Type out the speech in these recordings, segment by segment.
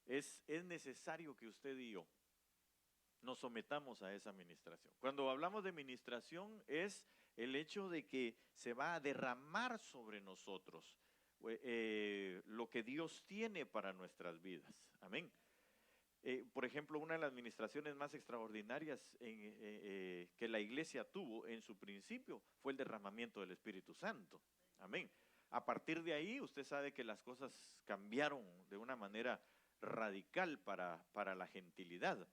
es necesario que usted y yo nos sometamos a esa administración. Cuando hablamos de administración es el hecho de que se va a derramar sobre nosotros lo que Dios tiene para nuestras vidas. Amén. Por ejemplo, una de las administraciones más extraordinarias que la iglesia tuvo en su principio fue el derramamiento del Espíritu Santo. Amén. A partir de ahí, usted sabe que las cosas cambiaron de una manera radical para la gentilidad,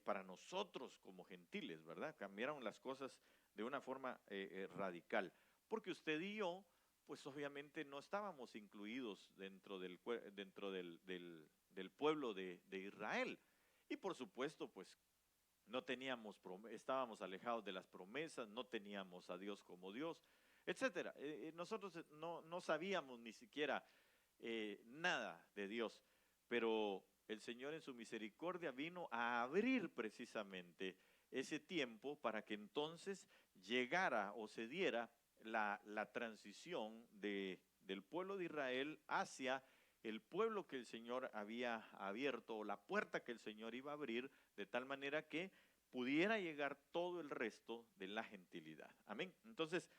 para nosotros como gentiles, ¿verdad? Cambiaron las cosas de una forma radical. Porque usted y yo, pues obviamente no estábamos incluidos dentro del pueblo de Israel. Y por supuesto, pues no teníamos, estábamos alejados de las promesas, no teníamos a Dios como Dios, etcétera. Nosotros no sabíamos ni siquiera nada de Dios, pero el Señor en su misericordia vino a abrir precisamente ese tiempo para que entonces llegara o se diera la transición del pueblo de Israel hacia el pueblo que el Señor había abierto, o la puerta que el Señor iba a abrir, de tal manera que pudiera llegar todo el resto de la gentilidad. Amén. Entonces,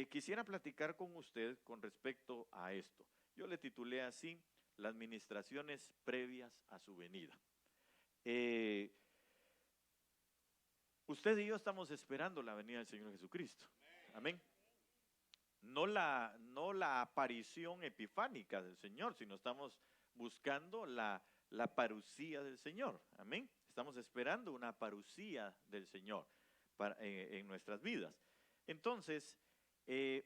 quisiera platicar con usted con respecto a esto. Yo le titulé así: las ministraciones previas a su venida. Usted y yo estamos esperando la venida del Señor Jesucristo. Amén. No la aparición epifánica del Señor, sino estamos buscando la parucía del Señor. Amén. Estamos esperando una parucía del Señor en nuestras vidas. Entonces,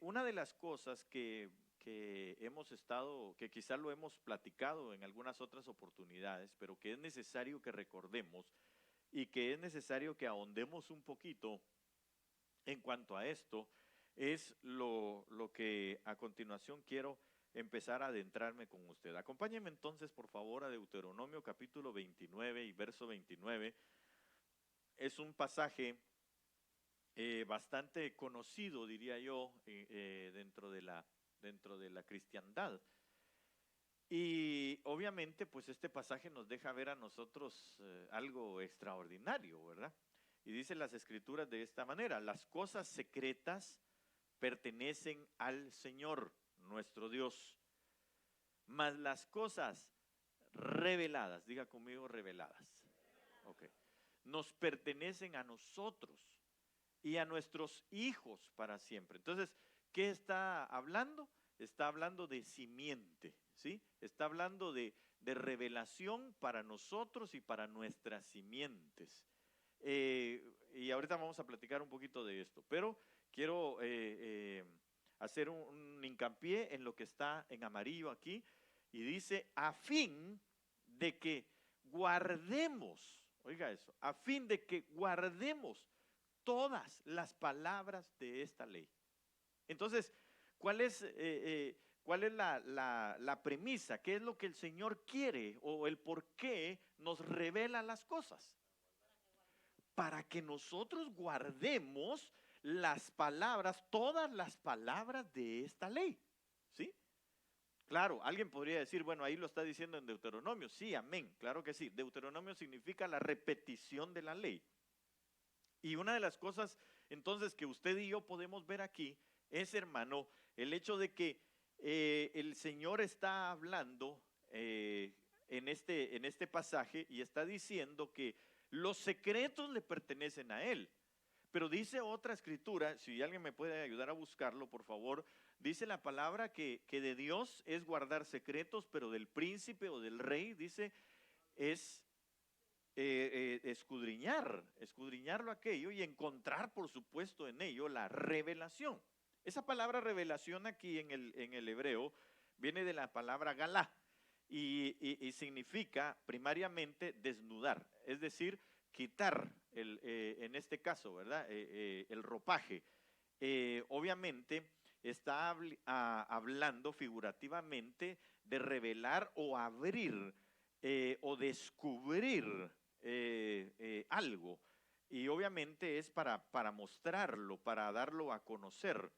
una de las cosas que hemos estado, que quizás lo hemos platicado en algunas otras oportunidades, pero que es necesario que recordemos y que es necesario que ahondemos un poquito en cuanto a esto, es lo que a continuación quiero empezar a adentrarme con usted. Acompáñeme entonces, por favor, a Deuteronomio capítulo 29 y verso 29. Es un pasaje bastante conocido, diría yo, dentro de la cristiandad. Y obviamente, pues este pasaje nos deja ver a nosotros algo extraordinario, ¿verdad? Y dice las escrituras de esta manera: las cosas secretas pertenecen al Señor, nuestro Dios, mas las cosas reveladas, diga conmigo reveladas, okay, nos pertenecen a nosotros y a nuestros hijos para siempre. Entonces, ¿qué está hablando? Está hablando de simiente, ¿sí? Está hablando de revelación para nosotros y para nuestras simientes. Y ahorita vamos a platicar un poquito de esto, pero quiero hacer un hincapié en lo que está en amarillo aquí, y dice: a fin de que guardemos, oiga eso, a fin de que guardemos todas las palabras de esta ley. Entonces, ¿cuál es la premisa? ¿Qué es lo que el Señor quiere o el por qué nos revela las cosas? Para que nosotros guardemos las palabras, todas las palabras de esta ley, ¿sí? Claro, alguien podría decir, bueno, ahí lo está diciendo en Deuteronomio. Sí, amén, claro que sí. Deuteronomio significa la repetición de la ley. Y una de las cosas entonces que usted y yo podemos ver aquí es, hermano, el hecho de que el Señor está hablando en este pasaje y está diciendo que los secretos le pertenecen a Él. Pero dice otra escritura, si alguien me puede ayudar a buscarlo, por favor, dice la palabra que de Dios es guardar secretos, pero del príncipe o del rey, dice, es escudriñarlo aquello y encontrar, por supuesto, en ello la revelación. Esa palabra revelación aquí en el hebreo viene de la palabra galá y significa primariamente desnudar, es decir, quitar, en este caso, ¿verdad? El ropaje. Obviamente está hablando figurativamente de revelar o abrir o descubrir algo, y obviamente es para mostrarlo, para darlo a conocer,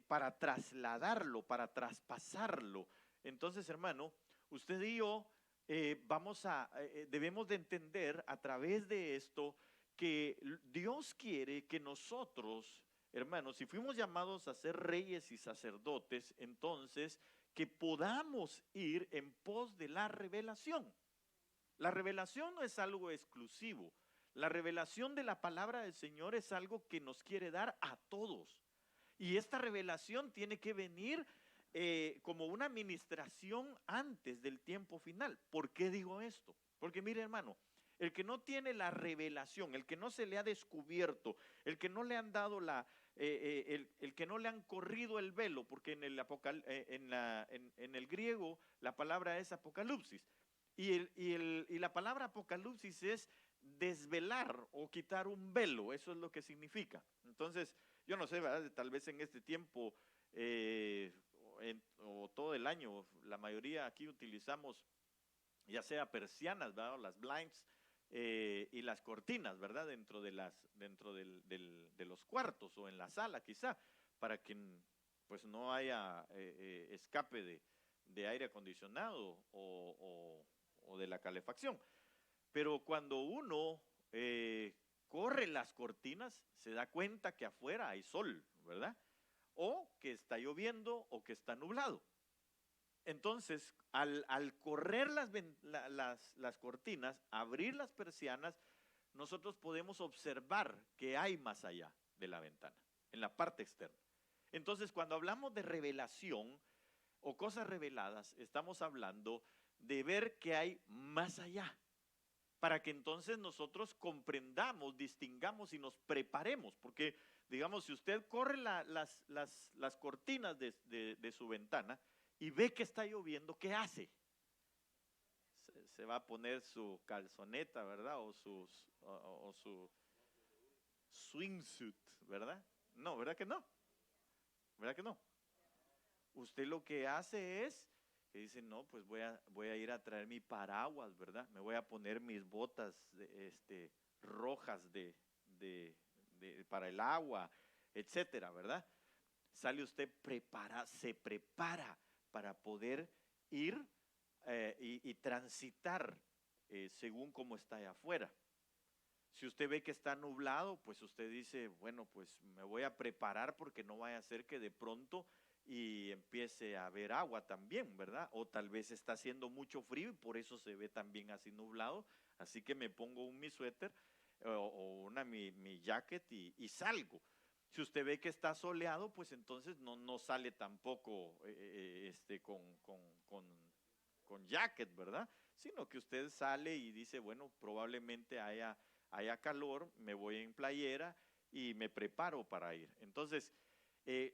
para trasladarlo, para traspasarlo. Entonces, hermano, usted y yo debemos de entender a través de esto que Dios quiere que nosotros, hermanos, si fuimos llamados a ser reyes y sacerdotes, entonces que podamos ir en pos de la revelación. La revelación no es algo exclusivo. La revelación de la palabra del Señor es algo que nos quiere dar a todos. Y esta revelación tiene que venir como una administración antes del tiempo final. ¿Por qué digo esto? Porque mire, hermano, el que no tiene la revelación, el que no se le ha descubierto, el que no le han dado el que no le han corrido el velo, porque en el griego la palabra es apocalipsis, y la palabra apocalipsis es desvelar o quitar un velo, eso es lo que significa. Entonces, yo no sé, ¿verdad? Tal vez en este tiempo o todo el año, la mayoría aquí utilizamos ya sea persianas, ¿verdad? O las blinds y las cortinas, ¿verdad? Dentro de los cuartos o en la sala quizá, para que pues no haya escape de aire acondicionado o de la calefacción. Pero cuando uno corre las cortinas, se da cuenta que afuera hay sol, ¿verdad? O que está lloviendo o que está nublado. Entonces, al correr las cortinas, abrir las persianas, nosotros podemos observar que hay más allá de la ventana, en la parte externa. Entonces, cuando hablamos de revelación o cosas reveladas, estamos hablando de ver que hay más allá, para que entonces nosotros comprendamos, distingamos y nos preparemos, porque digamos, si usted corre las cortinas de su ventana y ve que está lloviendo, ¿qué hace? Se va a poner su calzoneta, ¿verdad? O su swimsuit, ¿verdad? No, ¿verdad que no? ¿Verdad que no? Usted lo que hace es que dice, no, pues voy a ir a traer mi paraguas, ¿verdad? Me voy a poner mis botas rojas para el agua, etcétera, ¿verdad? Sale usted se prepara para poder ir y transitar según cómo está allá afuera. Si usted ve que está nublado, pues usted dice, bueno, pues me voy a preparar porque no vaya a ser que de pronto y empiece a haber agua también, ¿verdad? O tal vez está haciendo mucho frío y por eso se ve también así nublado, así que me pongo mi suéter o mi jacket y salgo. Si usted ve que está soleado, pues entonces no sale tampoco con jacket, ¿verdad? Sino que usted sale y dice, bueno, probablemente haya calor, me voy en playera y me preparo para ir. Entonces,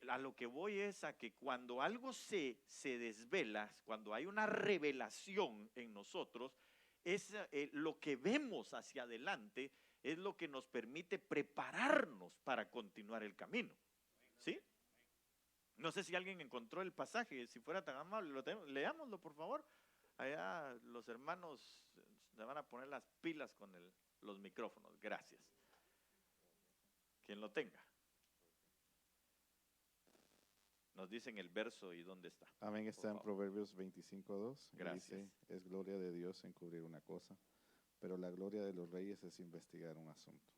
a lo que voy es a que cuando algo se desvela, cuando hay una revelación en nosotros, es lo que vemos hacia adelante, es lo que nos permite prepararnos para continuar el camino. ¿Sí? No sé si alguien encontró el pasaje, si fuera tan amable, leámoslo por favor. Allá los hermanos se van a poner las pilas con los micrófonos. Gracias. Quien lo tenga. Nos dicen el verso y dónde está. Amén, está en Proverbios 25:2. Gracias. Dice, es gloria de Dios encubrir una cosa, pero la gloria de los reyes es investigar un asunto.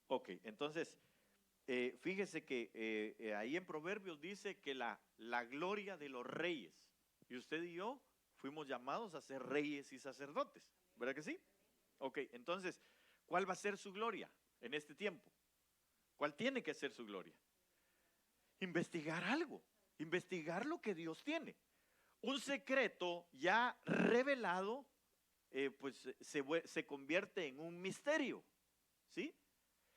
Ok, entonces, fíjese que ahí en Proverbios dice que la gloria de los reyes, y usted y yo fuimos llamados a ser reyes y sacerdotes, ¿verdad que sí? Ok, entonces, ¿cuál va a ser su gloria en este tiempo? ¿Cuál tiene que ser su gloria? Investigar algo, investigar lo que Dios tiene. Un secreto ya revelado, pues se convierte en un misterio, ¿sí?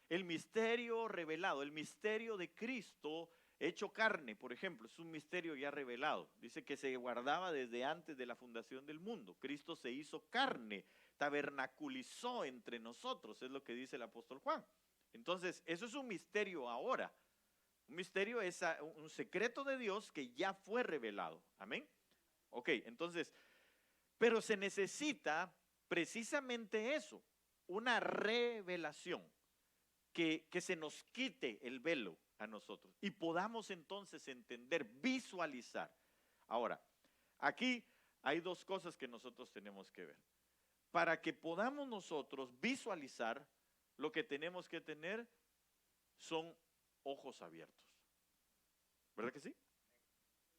El misterio revelado, el misterio de Cristo hecho carne, por ejemplo, es un misterio ya revelado. Dice que se guardaba desde antes de la fundación del mundo. Cristo se hizo carne, tabernaculizó entre nosotros, es lo que dice el apóstol Juan. Entonces, eso es un misterio ahora. Un misterio es un secreto de Dios que ya fue revelado. Amén. Ok, entonces, pero se necesita precisamente eso, una revelación. Que se nos quite el velo a nosotros y podamos entonces entender, visualizar. Ahora, aquí hay dos cosas que nosotros tenemos que ver. Para que podamos nosotros visualizar, lo que tenemos que tener son ojos abiertos. ¿Verdad que sí?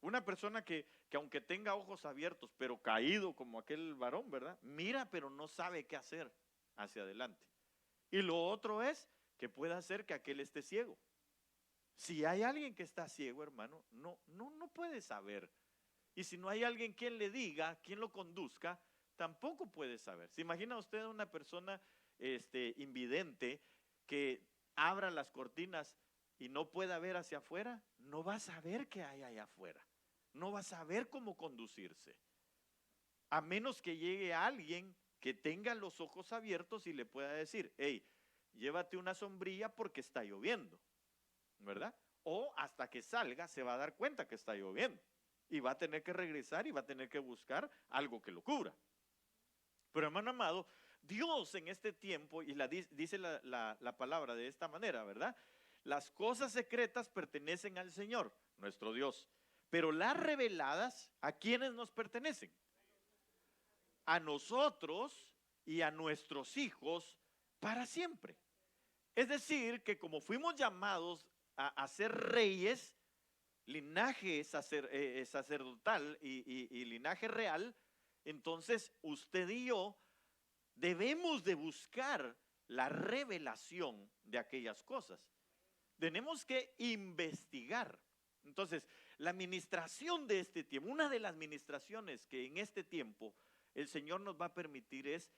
Una persona que aunque tenga ojos abiertos, pero caído como aquel varón, ¿verdad? Mira, pero no sabe qué hacer hacia adelante. Y lo otro es que pueda hacer que aquel esté ciego. Si hay alguien que está ciego, hermano, no puede saber. Y si no hay alguien quien le diga, quien lo conduzca, tampoco puede saber. ¿Se imagina usted una persona invidente que abra las cortinas y no pueda ver hacia afuera? No va a saber qué hay allá afuera. No va a saber cómo conducirse. A menos que llegue alguien que tenga los ojos abiertos y le pueda decir, hey, llévate una sombrilla porque está lloviendo, ¿verdad? O hasta que salga se va a dar cuenta que está lloviendo y va a tener que regresar y va a tener que buscar algo que lo cubra. Pero hermano amado, Dios en este tiempo, y dice la palabra de esta manera, ¿verdad? Las cosas secretas pertenecen al Señor, nuestro Dios, pero las reveladas, ¿a quiénes nos pertenecen? A nosotros y a nuestros hijos para siempre. Es decir, que como fuimos llamados a ser reyes, linaje sacerdotal y linaje real, entonces usted y yo debemos de buscar la revelación de aquellas cosas. Tenemos que investigar. Entonces, la administración de este tiempo, una de las administraciones que en este tiempo el Señor nos va a permitir es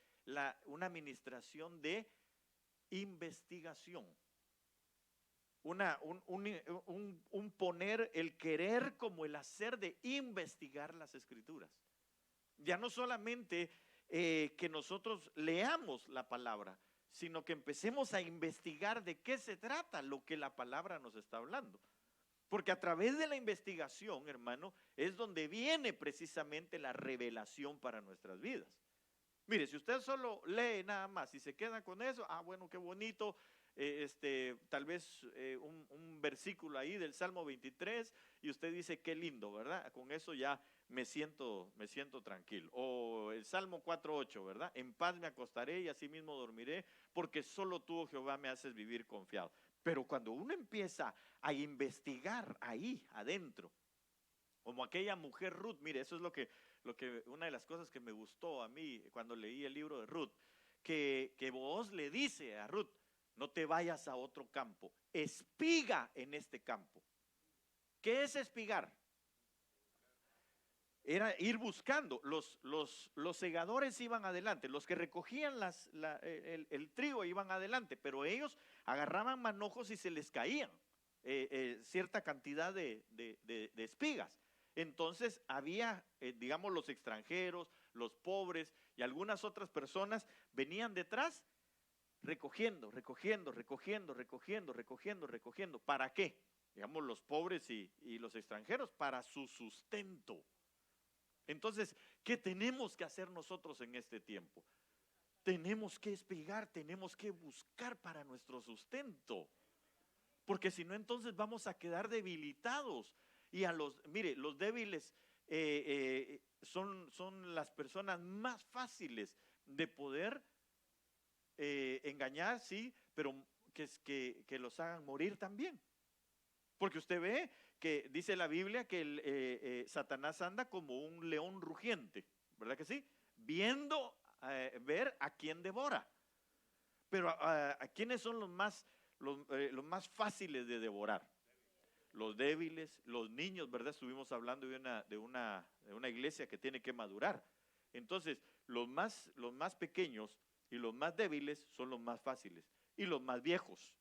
una administración de investigación. Un poner el querer como el hacer de investigar las Escrituras. Ya no solamente que nosotros leamos la palabra, sino que empecemos a investigar de qué se trata lo que la palabra nos está hablando. Porque a través de la investigación, hermano, es donde viene precisamente la revelación para nuestras vidas. Mire, si usted solo lee nada más y se queda con eso, bueno, qué bonito, tal vez un versículo ahí del Salmo 23 y usted dice qué lindo, ¿verdad? Con eso ya me siento tranquilo. O el Salmo 4:8, ¿verdad? En paz me acostaré y así mismo dormiré, porque solo tú, oh Jehová, me haces vivir confiado. Pero cuando uno empieza a investigar ahí adentro, como aquella mujer Ruth, mire, eso es lo que una de las cosas que me gustó a mí cuando leí el libro de Ruth, que Booz le dice a Ruth, no te vayas a otro campo, espiga en este campo. ¿Qué es espigar? Era ir buscando. Los segadores iban adelante, los que recogían el trigo iban adelante, pero ellos agarraban manojos y se les caían cierta cantidad de espigas. Entonces había, digamos, los extranjeros, los pobres y algunas otras personas venían detrás recogiendo. ¿Para qué? Digamos, los pobres y los extranjeros, para su sustento. Entonces, ¿qué tenemos que hacer nosotros en este tiempo? Tenemos que espigar, tenemos que buscar para nuestro sustento. Porque si no, entonces vamos a quedar debilitados. Y mire, los débiles son las personas más fáciles de poder engañar, sí, pero que los hagan morir también. Porque usted ve que dice la Biblia que Satanás anda como un león rugiente, ¿verdad que sí? Viendo ver a quién devora. Pero ¿a quiénes son los más fáciles de devorar? Los débiles, los niños, ¿verdad? Estuvimos hablando de una iglesia que tiene que madurar. Entonces, los más pequeños y los más débiles son los más fáciles. Y los más viejos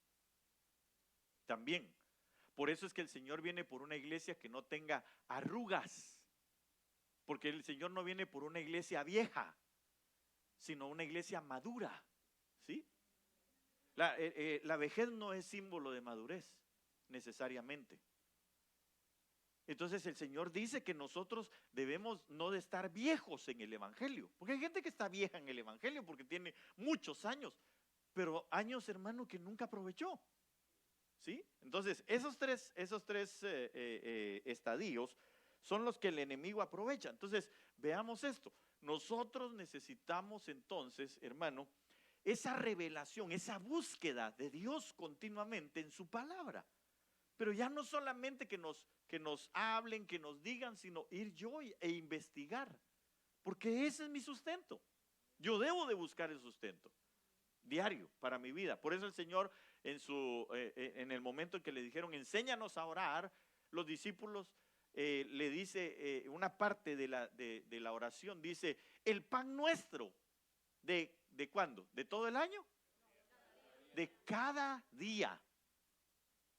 también. Por eso es que el Señor viene por una iglesia que no tenga arrugas. Porque el Señor no viene por una iglesia vieja, sino una iglesia madura. ¿Sí? La vejez no es símbolo de madurez, necesariamente. Entonces el Señor dice que nosotros debemos no de estar viejos en el Evangelio. Porque hay gente que está vieja en el Evangelio porque tiene muchos años, pero años, hermano, que nunca aprovechó. ¿Sí? Entonces, esos tres estadios son los que el enemigo aprovecha. Entonces, veamos esto. Nosotros necesitamos entonces, hermano, esa revelación, esa búsqueda de Dios continuamente en su palabra. Pero ya no solamente que nos hablen, que nos digan, sino ir yo e investigar. Porque ese es mi sustento. Yo debo de buscar el sustento diario para mi vida. Por eso el Señor en el momento en que le dijeron, enséñanos a orar, los discípulos le dice una parte de la oración, dice, el pan nuestro, ¿de cuándo? ¿De todo el año? De cada día.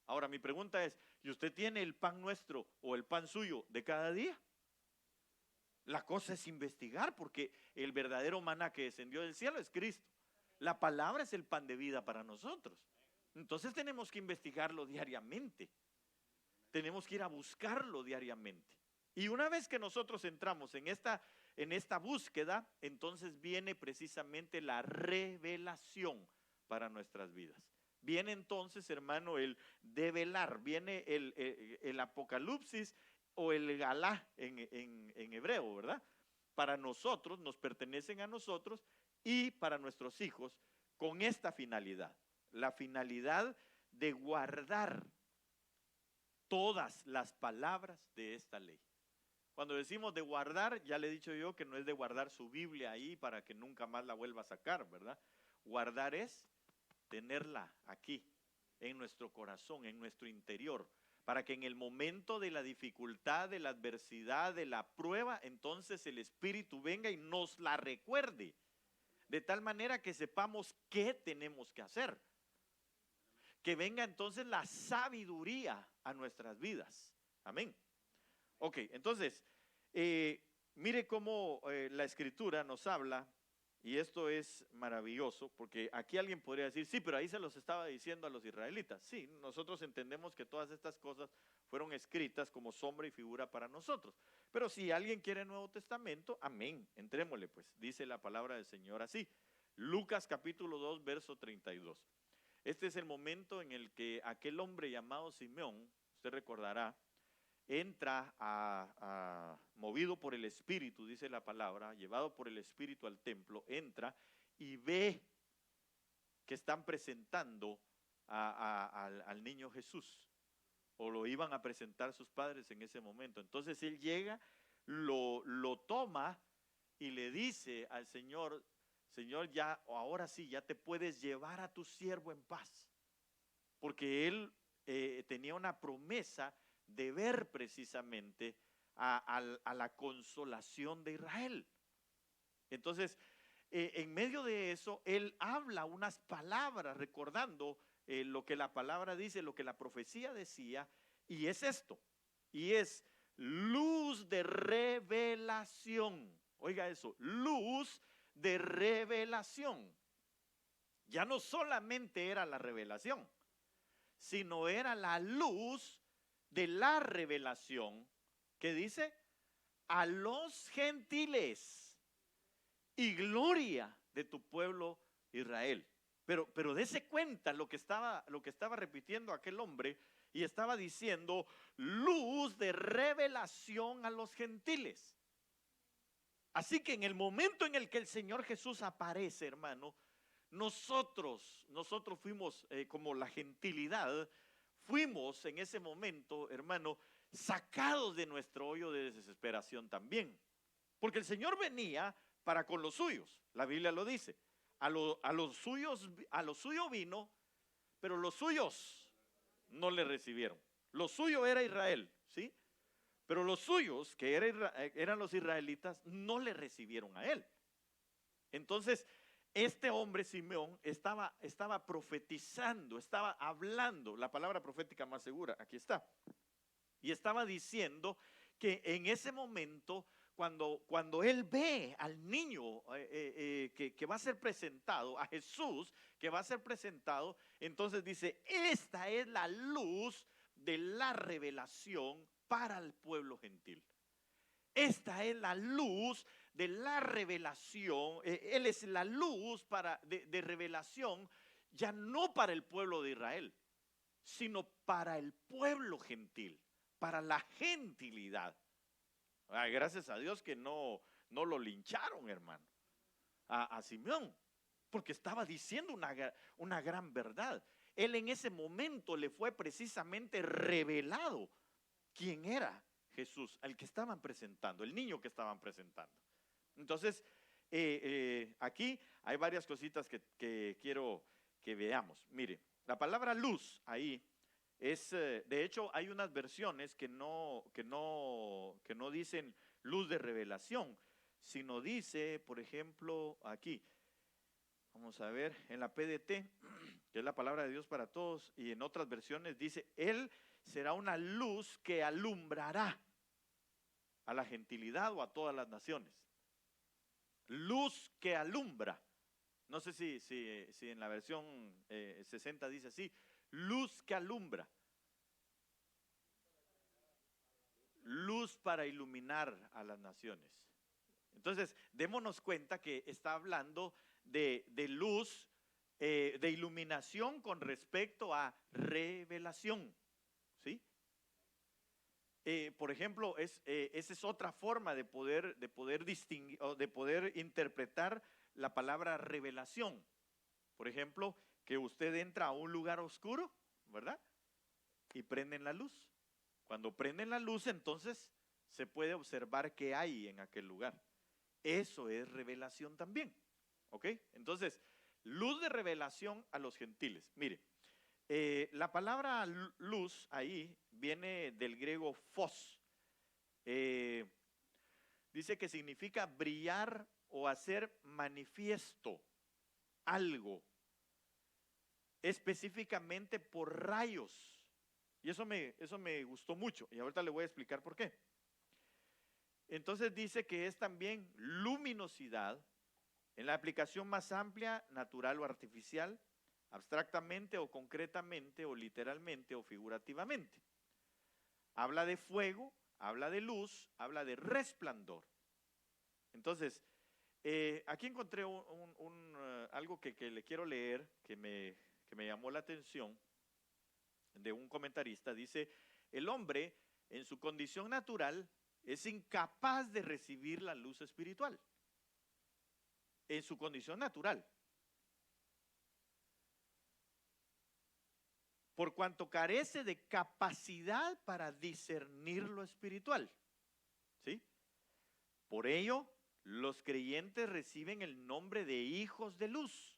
Ahora mi pregunta es, ¿y usted tiene el pan nuestro o el pan suyo de cada día? La cosa es investigar, porque el verdadero maná que descendió del cielo es Cristo. La palabra es el pan de vida para nosotros. Entonces tenemos que investigarlo diariamente. Tenemos que ir a buscarlo diariamente. Y una vez que nosotros entramos en esta búsqueda, entonces viene precisamente la revelación para nuestras vidas. Viene entonces, hermano, el develar, viene el apocalipsis o el galá en hebreo, ¿verdad? Para nosotros, nos pertenecen a nosotros y para nuestros hijos con esta finalidad. La finalidad de guardar todas las palabras de esta ley. Cuando decimos de guardar, ya le he dicho yo que no es de guardar su Biblia ahí para que nunca más la vuelva a sacar, ¿verdad? Guardar es tenerla aquí, en nuestro corazón, en nuestro interior, para que en el momento de la dificultad, de la adversidad, de la prueba, entonces el Espíritu venga y nos la recuerde, de tal manera que sepamos qué tenemos que hacer. Que venga entonces la sabiduría a nuestras vidas. Amén. Ok, entonces, mire cómo la Escritura nos habla, y esto es maravilloso, porque aquí alguien podría decir, sí, pero ahí se los estaba diciendo a los israelitas. Sí, nosotros entendemos que todas estas cosas fueron escritas como sombra y figura para nosotros. Pero si alguien quiere el Nuevo Testamento, amén, entrémosle pues, dice la palabra del Señor así. Lucas capítulo 2, verso 32. Este es el momento en el que aquel hombre llamado Simeón, usted recordará, entra movido por el Espíritu, dice la palabra, llevado por el Espíritu al templo, entra y ve que están presentando al niño Jesús, o lo iban a presentar sus padres en ese momento. Entonces él llega, lo toma y le dice al Señor, Señor, ya, ahora sí, ya te puedes llevar a tu siervo en paz, porque él tenía una promesa de ver precisamente a la consolación de Israel. Entonces, en medio de eso, él habla unas palabras recordando lo que la palabra dice, lo que la profecía decía, y es esto, y es luz de revelación. Oiga eso, luz de revelación. Ya no solamente era la revelación, sino era la luz de la revelación que dice a los gentiles y gloria de tu pueblo Israel. Pero dése cuenta lo que estaba repitiendo aquel hombre, y estaba diciendo luz de revelación a los gentiles. Así que en el momento en el que el Señor Jesús aparece, hermano, nosotros fuimos como la gentilidad, fuimos en ese momento, hermano, sacados de nuestro hoyo de desesperación también. Porque el Señor venía para con los suyos, la Biblia lo dice. A los suyos vino, pero los suyos no le recibieron. Lo suyo era Israel, ¿sí? Pero los suyos, que eran los israelitas, no le recibieron a él. Entonces, este hombre Simeón estaba profetizando, estaba hablando, la palabra profética más segura, aquí está. Y estaba diciendo que en ese momento, cuando él ve al niño que va a ser presentado, a Jesús que va a ser presentado, entonces dice, esta es la luz de la revelación para el pueblo gentil. Esta es la luz de la revelación. Él es la luz de revelación, ya no para el pueblo de Israel, sino para el pueblo gentil, para la gentilidad. Gracias a Dios que no no lo lincharon, hermano, a Simeón, porque estaba diciendo una gran verdad. Él en ese momento le fue precisamente revelado quién era Jesús, al que estaban presentando, el niño que estaban presentando. Entonces, aquí hay varias cositas que quiero que veamos. Mire, la palabra luz ahí es, de hecho, hay unas versiones que no dicen luz de revelación, sino dice, por ejemplo, aquí, vamos a ver, en la PDT, que es la palabra de Dios para todos, y en otras versiones dice, Él será una luz que alumbrará a la gentilidad o a todas las naciones. Luz que alumbra. No sé si en la versión 60 dice así, luz que alumbra. Luz para iluminar a las naciones. Entonces, démonos cuenta que está hablando de luz, de iluminación con respecto a revelación. ¿Sí? Por ejemplo, esa es otra forma de poder distinguir o de poder interpretar la palabra revelación. Por ejemplo, que usted entra a un lugar oscuro, ¿verdad? Y prenden la luz. Cuando prenden la luz, entonces se puede observar qué hay en aquel lugar. Eso es revelación también. ¿Ok? Entonces, luz de revelación a los gentiles. Mire, la palabra luz ahí viene del griego phos. Dice que significa brillar o hacer manifiesto algo, específicamente por rayos. Y eso me gustó mucho, y ahorita le voy a explicar por qué. Entonces dice que es también luminosidad, en la aplicación más amplia, natural o artificial, abstractamente o concretamente o literalmente o figurativamente. Habla de fuego, habla de luz, habla de resplandor. Entonces, aquí encontré algo que le quiero leer, que me llamó la atención, de un comentarista. Dice, el hombre en su condición natural es incapaz de recibir la luz espiritual. En su condición natural. Por cuanto carece de capacidad para discernir lo espiritual. ¿Sí? Por ello, los creyentes reciben el nombre de hijos de luz,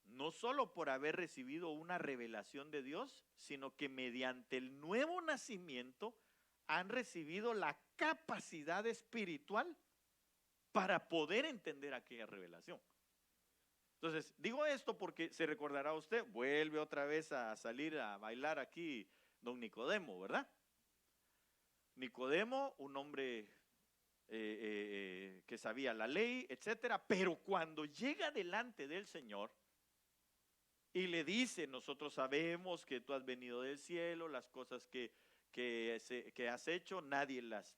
no solo por haber recibido una revelación de Dios, sino que mediante el nuevo nacimiento han recibido la capacidad espiritual para poder entender aquella revelación. Entonces, digo esto porque se recordará usted, vuelve otra vez a salir a bailar aquí don Nicodemo, ¿verdad? Nicodemo, un hombre que sabía la ley, etcétera, pero cuando llega delante del Señor y le dice, nosotros sabemos que tú has venido del cielo, las cosas que has hecho, nadie las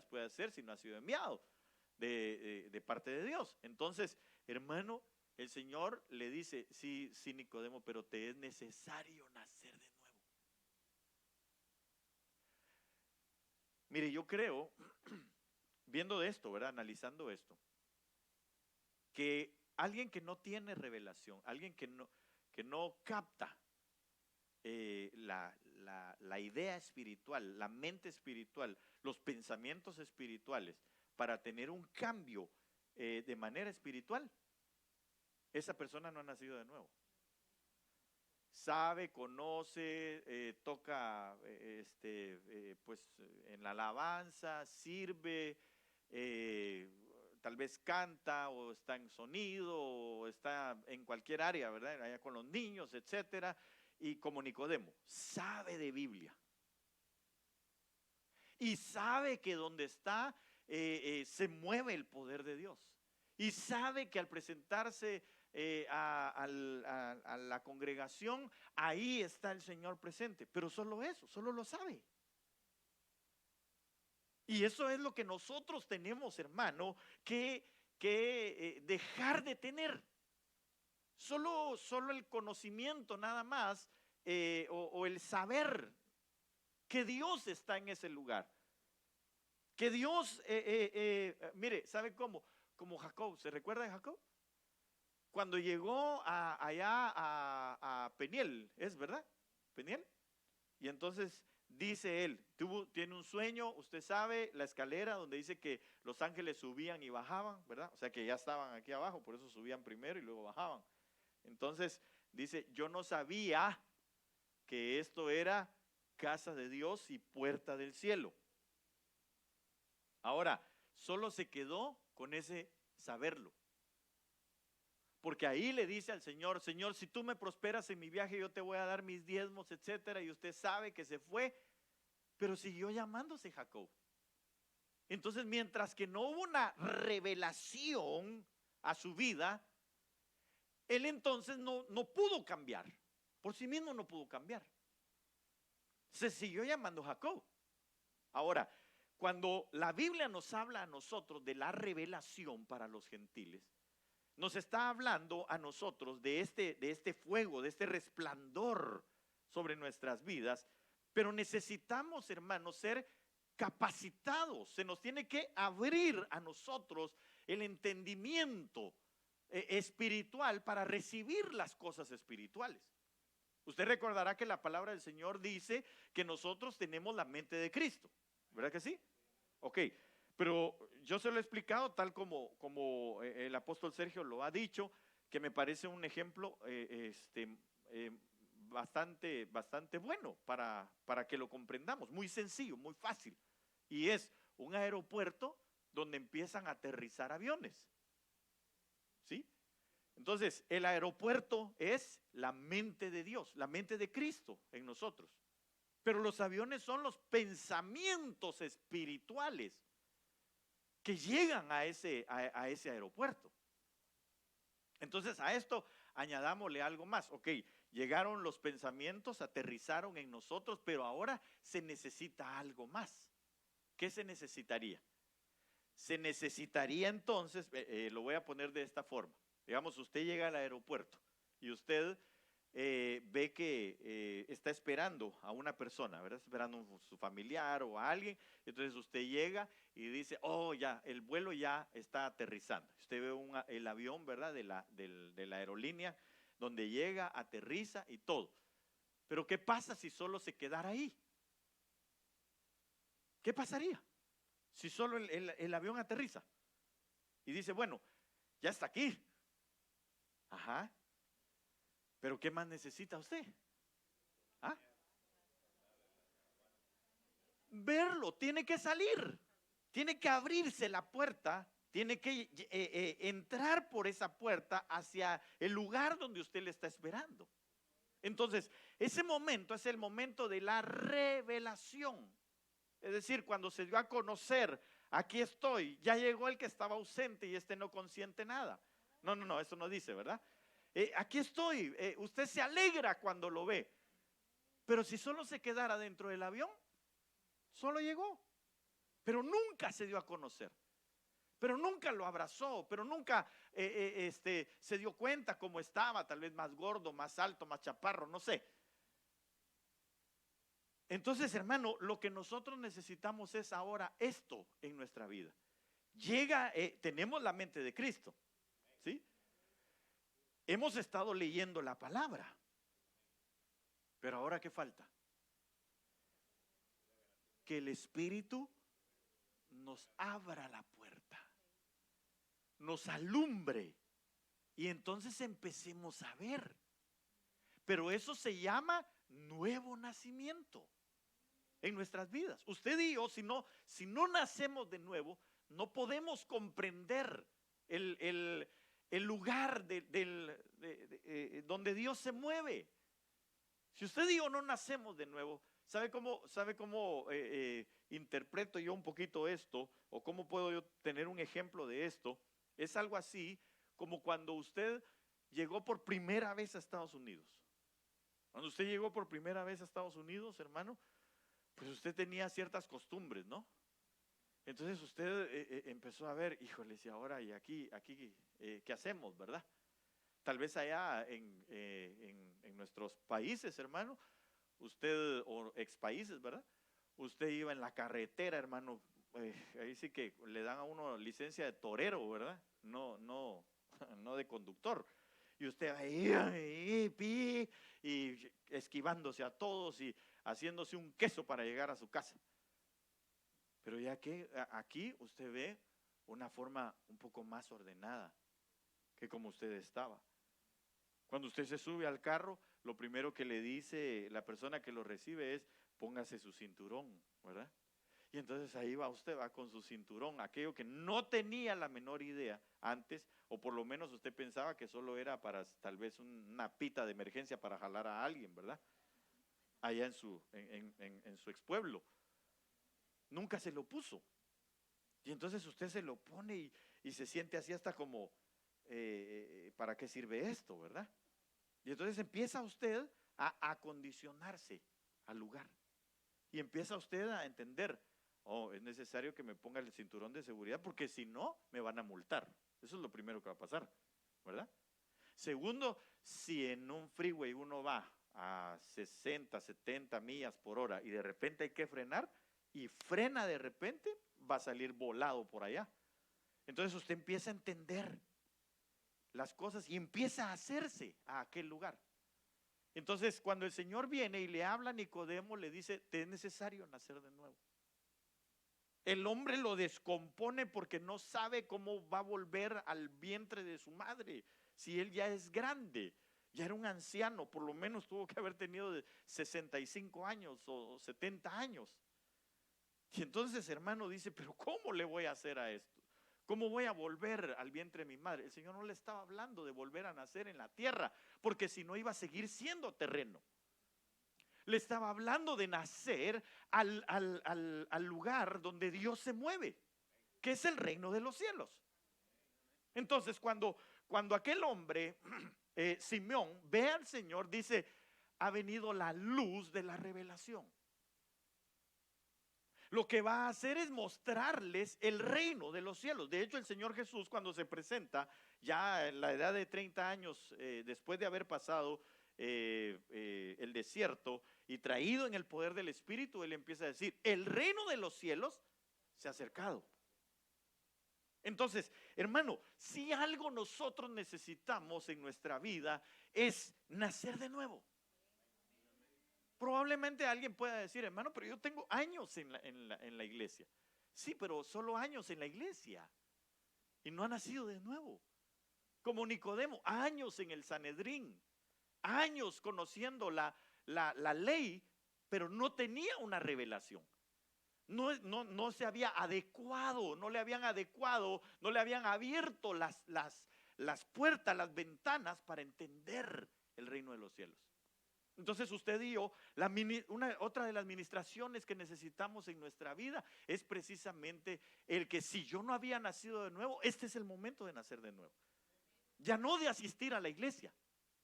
puede hacer si no has sido enviado de parte de Dios. Entonces, hermano, el Señor le dice, sí, Nicodemo, pero te es necesario nacer de nuevo. Mire, yo creo, viendo esto, ¿verdad? Analizando esto, que alguien que no tiene revelación, alguien que no capta la idea espiritual, la mente espiritual, los pensamientos espirituales, para tener un cambio de manera espiritual, esa persona no ha nacido de nuevo. Sabe, conoce, toca pues en la alabanza, sirve, tal vez canta o está en sonido o está en cualquier área, ¿verdad? Allá con los niños, etcétera, y como Nicodemo, sabe de Biblia. Y sabe que donde está se mueve el poder de Dios. Y sabe que al presentarse a la congregación, ahí está el Señor presente. Pero solo eso, solo lo sabe. Y eso es lo que nosotros tenemos, hermano, que dejar de tener. Solo el conocimiento nada más, o el saber que Dios está en ese lugar. Que Dios, mire, ¿sabe cómo? Como Jacob, ¿se recuerda de Jacob? Cuando llegó allá a Peniel, ¿es verdad? Peniel. Y entonces dice él, tiene un sueño, usted sabe, la escalera donde dice que los ángeles subían y bajaban, ¿verdad? O sea que ya estaban aquí abajo, por eso subían primero y luego bajaban. Entonces dice, yo no sabía que esto era casa de Dios y puerta del cielo. Ahora, solo se quedó con ese saberlo. Porque ahí le dice al Señor, Señor, si tú me prosperas en mi viaje, yo te voy a dar mis diezmos, etcétera. Y usted sabe que se fue, pero siguió llamándose Jacob. Entonces, mientras que no hubo una revelación a su vida, él entonces no pudo cambiar. Por sí mismo no pudo cambiar. Se siguió llamando Jacob. Ahora, cuando la Biblia nos habla a nosotros de la revelación para los gentiles, nos está hablando a nosotros de este fuego, de este resplandor sobre nuestras vidas, pero necesitamos, hermanos, ser capacitados. Se nos tiene que abrir a nosotros el entendimiento espiritual para recibir las cosas espirituales. Usted recordará que la palabra del Señor dice que nosotros tenemos la mente de Cristo, ¿verdad que sí? Ok. Pero yo se lo he explicado tal como el apóstol Sergio lo ha dicho, que me parece un ejemplo bastante bueno para que lo comprendamos, muy sencillo, muy fácil. Y es un aeropuerto donde empiezan a aterrizar aviones. ¿Sí? Entonces, el aeropuerto es la mente de Dios, la mente de Cristo en nosotros. Pero los aviones son los pensamientos espirituales que llegan a ese aeropuerto. Entonces a esto añadámosle algo más. Ok, llegaron los pensamientos, aterrizaron en nosotros, pero ahora se necesita algo más. ¿Qué se necesitaría? Se necesitaría entonces, lo voy a poner de esta forma. Digamos, usted llega al aeropuerto y usted ve que está esperando a una persona, ¿verdad? Esperando a su familiar o a alguien. Entonces usted llega y dice, oh, ya, el vuelo ya está aterrizando. Usted ve el avión, ¿verdad? De la aerolínea, donde llega, aterriza y todo. Pero ¿qué pasa si solo se quedara ahí? ¿Qué pasaría si solo el avión aterriza? Y dice, bueno, ya está aquí. Ajá. Pero ¿qué más necesita usted? ¿Ah? Verlo, tiene que salir, tiene que abrirse la puerta, tiene que entrar por esa puerta hacia el lugar donde usted le está esperando. Entonces, ese momento es el momento de la revelación. Es decir, cuando se dio a conocer, aquí estoy, ya llegó el que estaba ausente y este no consiente nada. No, eso no dice, ¿verdad? Aquí estoy, usted se alegra cuando lo ve. Pero si solo se quedara dentro del avión, solo llegó, pero nunca se dio a conocer, pero nunca lo abrazó, pero nunca se dio cuenta cómo estaba, tal vez más gordo, más alto, más chaparro, no sé. Entonces, hermano, lo que nosotros necesitamos es ahora esto en nuestra vida. Tenemos la mente de Cristo, ¿sí? Hemos estado leyendo la palabra, pero ahora ¿qué falta? Que el Espíritu nos abra la puerta, nos alumbre y entonces empecemos a ver. Pero eso se llama nuevo nacimiento en nuestras vidas. Usted y yo, si no nacemos de nuevo, no podemos comprender el lugar donde Dios se mueve. Si usted y yo no nacemos de nuevo, ¿sabe cómo interpreto yo un poquito esto? ¿O cómo puedo yo tener un ejemplo de esto? Es algo así como cuando usted llegó por primera vez a Estados Unidos. Cuando usted llegó por primera vez a Estados Unidos, hermano, pues usted tenía ciertas costumbres, ¿no? Entonces usted empezó a ver, híjoles, y ahora, y aquí, ¿qué hacemos, verdad? Tal vez allá en nuestros países, hermano, usted, o ex países, ¿verdad? Usted iba en la carretera, hermano, ahí sí que le dan a uno licencia de torero, ¿verdad? No de conductor. Y usted ahí, y esquivándose a todos y haciéndose un queso para llegar a su casa. Pero ya que aquí usted ve una forma un poco más ordenada que como usted estaba. Cuando usted se sube al carro, lo primero que le dice la persona que lo recibe es: póngase su cinturón, ¿verdad? Y entonces ahí va usted, va con su cinturón, aquello que no tenía la menor idea antes, o por lo menos usted pensaba que solo era para tal vez una pita de emergencia para jalar a alguien, ¿verdad? Allá en su expueblo. Nunca se lo puso. Y entonces usted se lo pone y se siente así hasta como, ¿para qué sirve esto, verdad? Y entonces empieza usted a acondicionarse al lugar. Y empieza usted a entender: oh, es necesario que me ponga el cinturón de seguridad porque si no, me van a multar. Eso es lo primero que va a pasar, ¿verdad? Segundo, si en un freeway uno va a 60, 70 millas por hora y de repente hay que frenar y frena de repente, va a salir volado por allá. Entonces usted empieza a entender las cosas y empieza a hacerse a aquel lugar. Entonces cuando el Señor viene y le habla a Nicodemo, le dice: te es necesario nacer de nuevo. El hombre lo descompone porque no sabe cómo va a volver al vientre de su madre. Si él ya es grande, ya era un anciano, por lo menos tuvo que haber tenido 65 años o 70 años. Y entonces, hermano, dice: pero ¿cómo le voy a hacer a esto? ¿Cómo voy a volver al vientre de mi madre? El Señor no le estaba hablando de volver a nacer en la tierra, porque si no iba a seguir siendo terreno. Le estaba hablando de nacer al lugar donde Dios se mueve, que es el reino de los cielos. Entonces cuando aquel hombre, Simeón, ve al Señor, dice: ha venido la luz de la revelación. Lo que va a hacer es mostrarles el reino de los cielos. De hecho, el Señor Jesús, cuando se presenta ya en la edad de 30 años, después de haber pasado el desierto y traído en el poder del Espíritu, Él empieza a decir: el reino de los cielos se ha acercado. Entonces, hermano, si algo nosotros necesitamos en nuestra vida es nacer de nuevo. Probablemente alguien pueda decir: hermano, pero yo tengo años en la iglesia. Sí, pero solo años en la iglesia y no ha nacido de nuevo. Como Nicodemo, años en el Sanedrín, años conociendo la ley, pero no tenía una revelación. No se había adecuado, no le habían adecuado, no le habían abierto las puertas, las ventanas para entender el reino de los cielos. Entonces usted y yo, otra de las ministraciones que necesitamos en nuestra vida es precisamente el que si yo no había nacido de nuevo, este es el momento de nacer de nuevo. Ya no de asistir a la iglesia,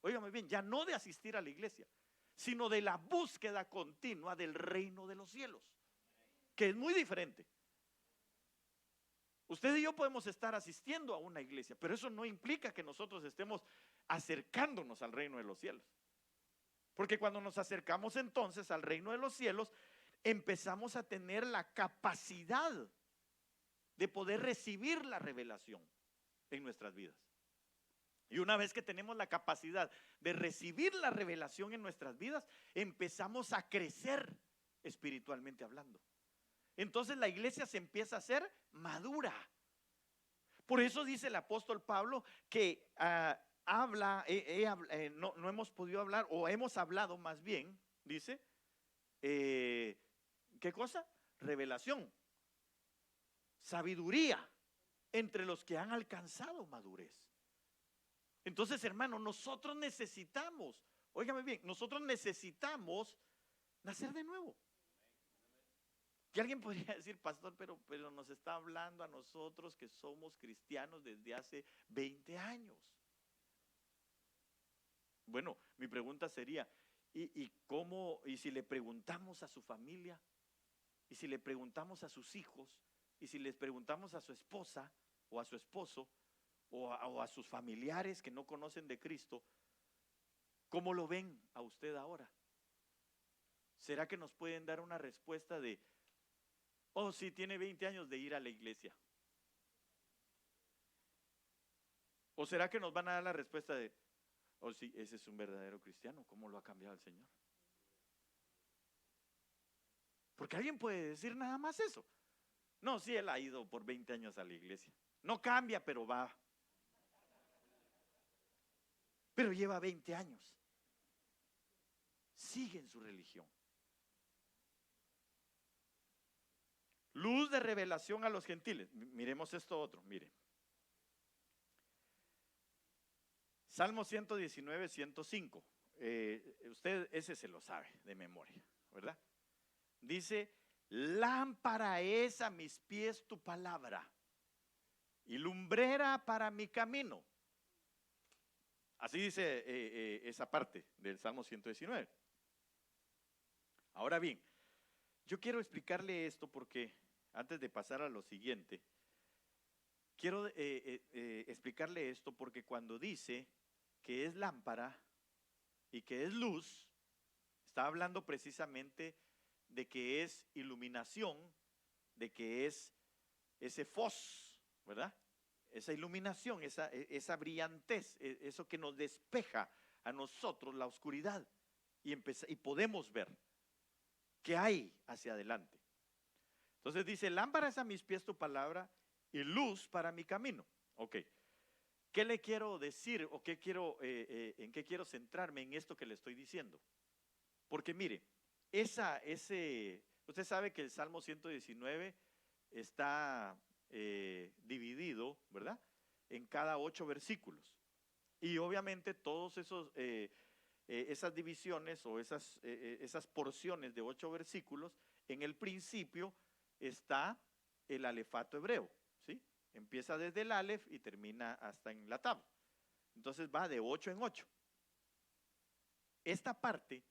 óigame bien, ya no de asistir a la iglesia, sino de la búsqueda continua del reino de los cielos, que es muy diferente. Usted y yo podemos estar asistiendo a una iglesia, pero eso no implica que nosotros estemos acercándonos al reino de los cielos. Porque cuando nos acercamos entonces al reino de los cielos, empezamos a tener la capacidad de poder recibir la revelación en nuestras vidas. Y una vez que tenemos la capacidad de recibir la revelación en nuestras vidas, empezamos a crecer espiritualmente hablando. Entonces la iglesia se empieza a hacer madura. Por eso dice el apóstol Pablo que no hemos podido hablar, o hemos hablado más bien, dice, ¿qué cosa? Revelación, sabiduría entre los que han alcanzado madurez. Entonces, hermano, nosotros necesitamos, óigame bien, nosotros necesitamos nacer de nuevo. Y alguien podría decir: pastor, pero nos está hablando a nosotros que somos cristianos desde hace 20 años. Bueno, mi pregunta sería: ¿y cómo? ¿Y si le preguntamos a su familia? ¿Y si le preguntamos a sus hijos? ¿Y si les preguntamos a su esposa o a su esposo o a sus familiares que no conocen de Cristo? ¿Cómo lo ven a usted ahora? ¿Será que nos pueden dar una respuesta de: ¿O si tiene 20 años de ir a la iglesia? ¿O será que nos van a dar la respuesta de, oh sí, ese es un verdadero cristiano, cómo lo ha cambiado el Señor? Porque alguien puede decir nada más eso. No, sí, él ha ido por 20 años a la iglesia. No cambia, pero va. Pero lleva 20 años. Sigue en su religión. Luz de revelación a los gentiles. Miremos esto otro, mire. Salmo 119, 105. Usted ese se lo sabe de memoria, ¿verdad? Dice, lámpara es a mis pies tu palabra y lumbrera para mi camino. Así dice esa parte del Salmo 119. Ahora bien, yo quiero explicarle esto porque antes de pasar a lo siguiente, quiero explicarle esto porque cuando dice que es lámpara y que es luz, está hablando precisamente de que es iluminación, de que es ese fos, ¿verdad? Esa iluminación, esa brillantez, eso que nos despeja a nosotros la oscuridad y podemos ver qué hay hacia adelante. Entonces dice, lámpara es a mis pies tu palabra y luz para mi camino. Ok, ¿qué le quiero decir o en qué quiero centrarme en esto que le estoy diciendo? Porque mire, usted sabe que el Salmo 119 está dividido, ¿verdad? En cada 8 versículos. Y obviamente todos esas divisiones o esas porciones de 8 versículos, en el principio está el alefato hebreo, ¿sí? Empieza desde el alef y termina hasta en la tab. Entonces va de 8 en 8. Esta parte,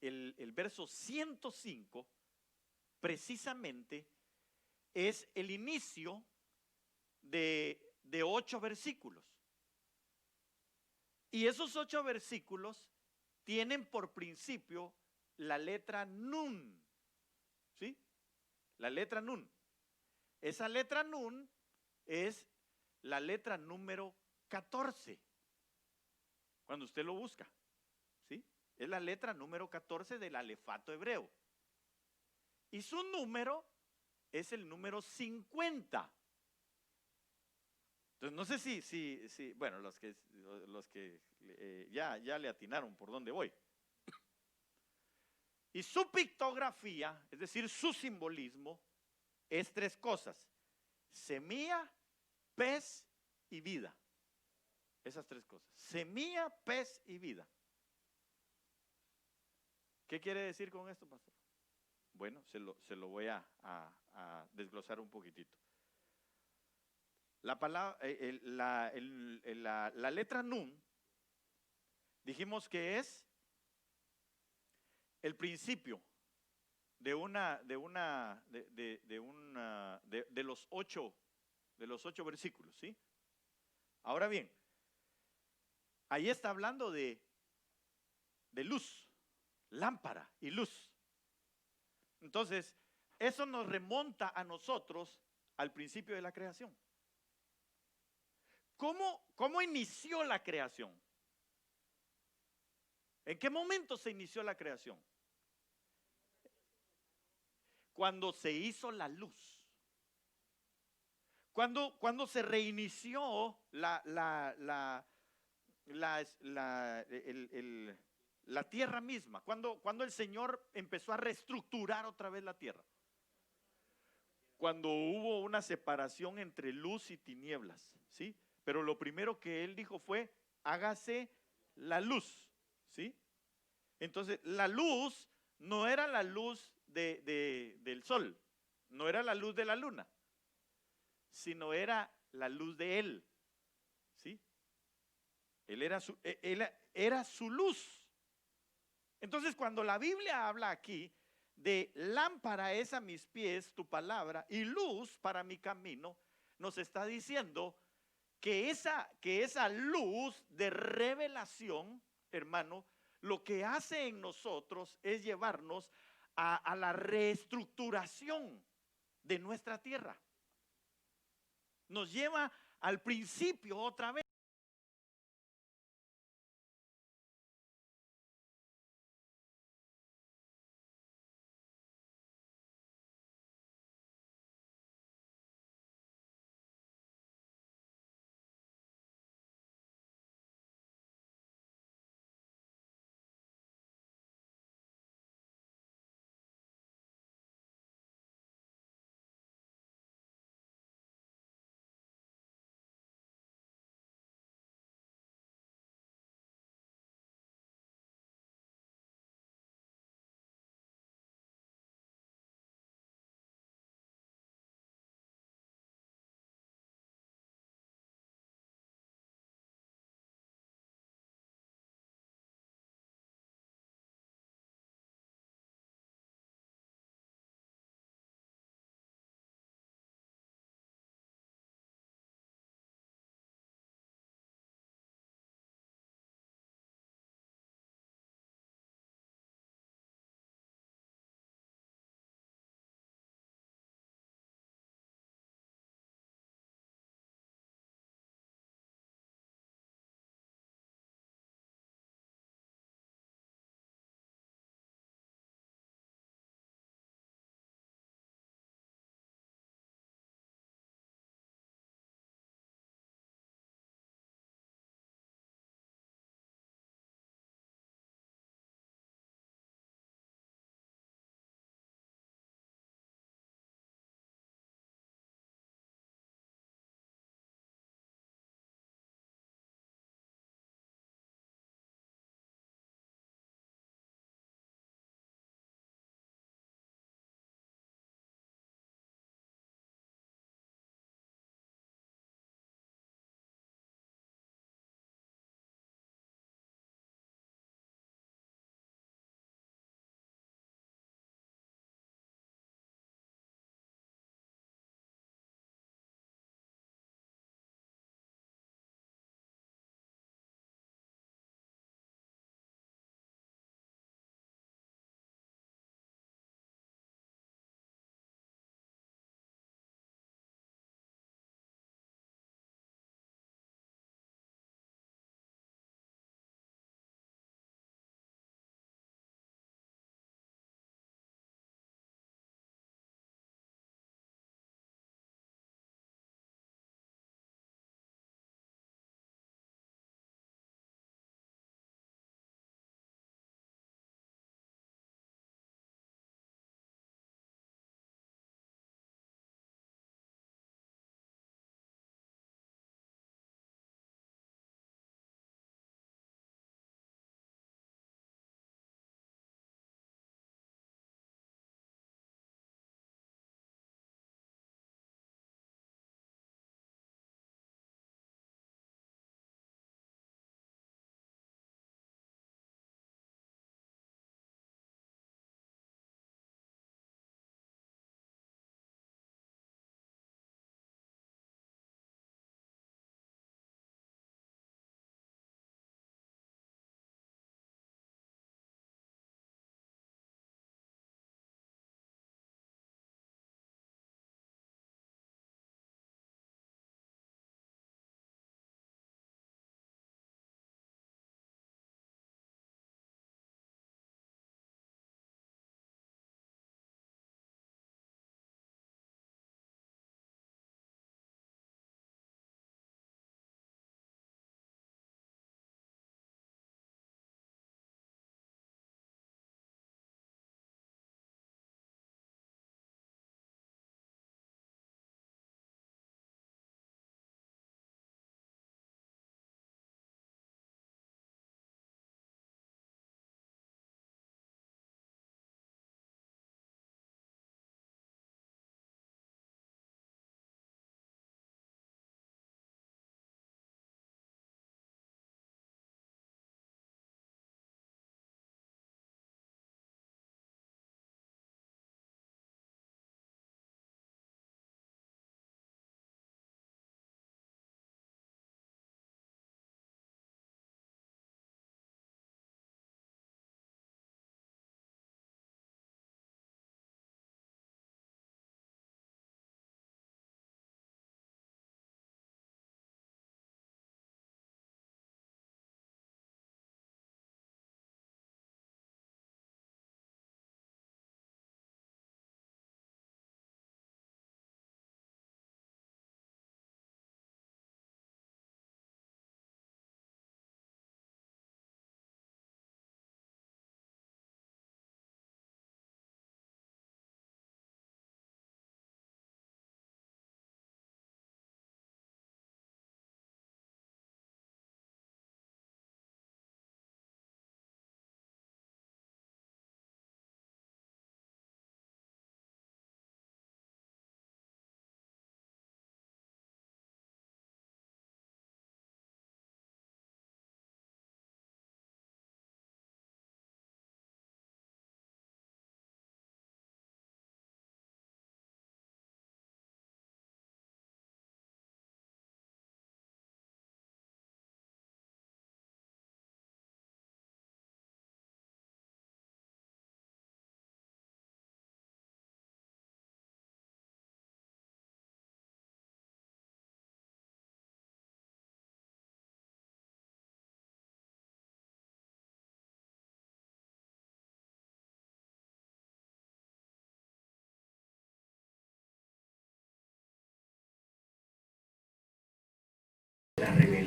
el verso 105, precisamente es el inicio de 8 versículos. Y esos 8 versículos tienen por principio la letra Nun, ¿sí? La letra Nun. Esa letra Nun es la letra número 14, cuando usted lo busca, ¿sí? Es la letra número 14 del alefato hebreo. Y su número es el número 50. Entonces no sé si bueno, los que ya le atinaron por dónde voy. Y su pictografía, es decir, su simbolismo, es 3 cosas: semilla, pez y vida. Esas 3 cosas: semilla, pez y vida. ¿Qué quiere decir con esto, pastor? Bueno, se lo voy a desglosar un poquitito. La palabra, la letra Nun, dijimos que es el principio de los 8 versículos, ¿sí? Ahora bien, ahí está hablando de luz, lámpara y luz. Entonces, eso nos remonta a nosotros al principio de la creación. ¿Cómo inició la creación? ¿En qué momento se inició la creación? Cuando se hizo la luz. Cuando se reinició la tierra misma, cuando el Señor empezó a reestructurar otra vez la tierra. Cuando hubo una separación entre luz y tinieblas, ¿sí? Pero lo primero que Él dijo fue, hágase la luz, ¿sí? Entonces, la luz no era la luz del sol, no era la luz de la luna, sino era la luz de Él, ¿sí? Él era su luz. Entonces, cuando la Biblia habla aquí de lámpara es a mis pies tu palabra y luz para mi camino, nos está diciendo que esa luz de revelación, hermano, lo que hace en nosotros es llevarnos a la reestructuración de nuestra tierra. Nos lleva al principio otra vez.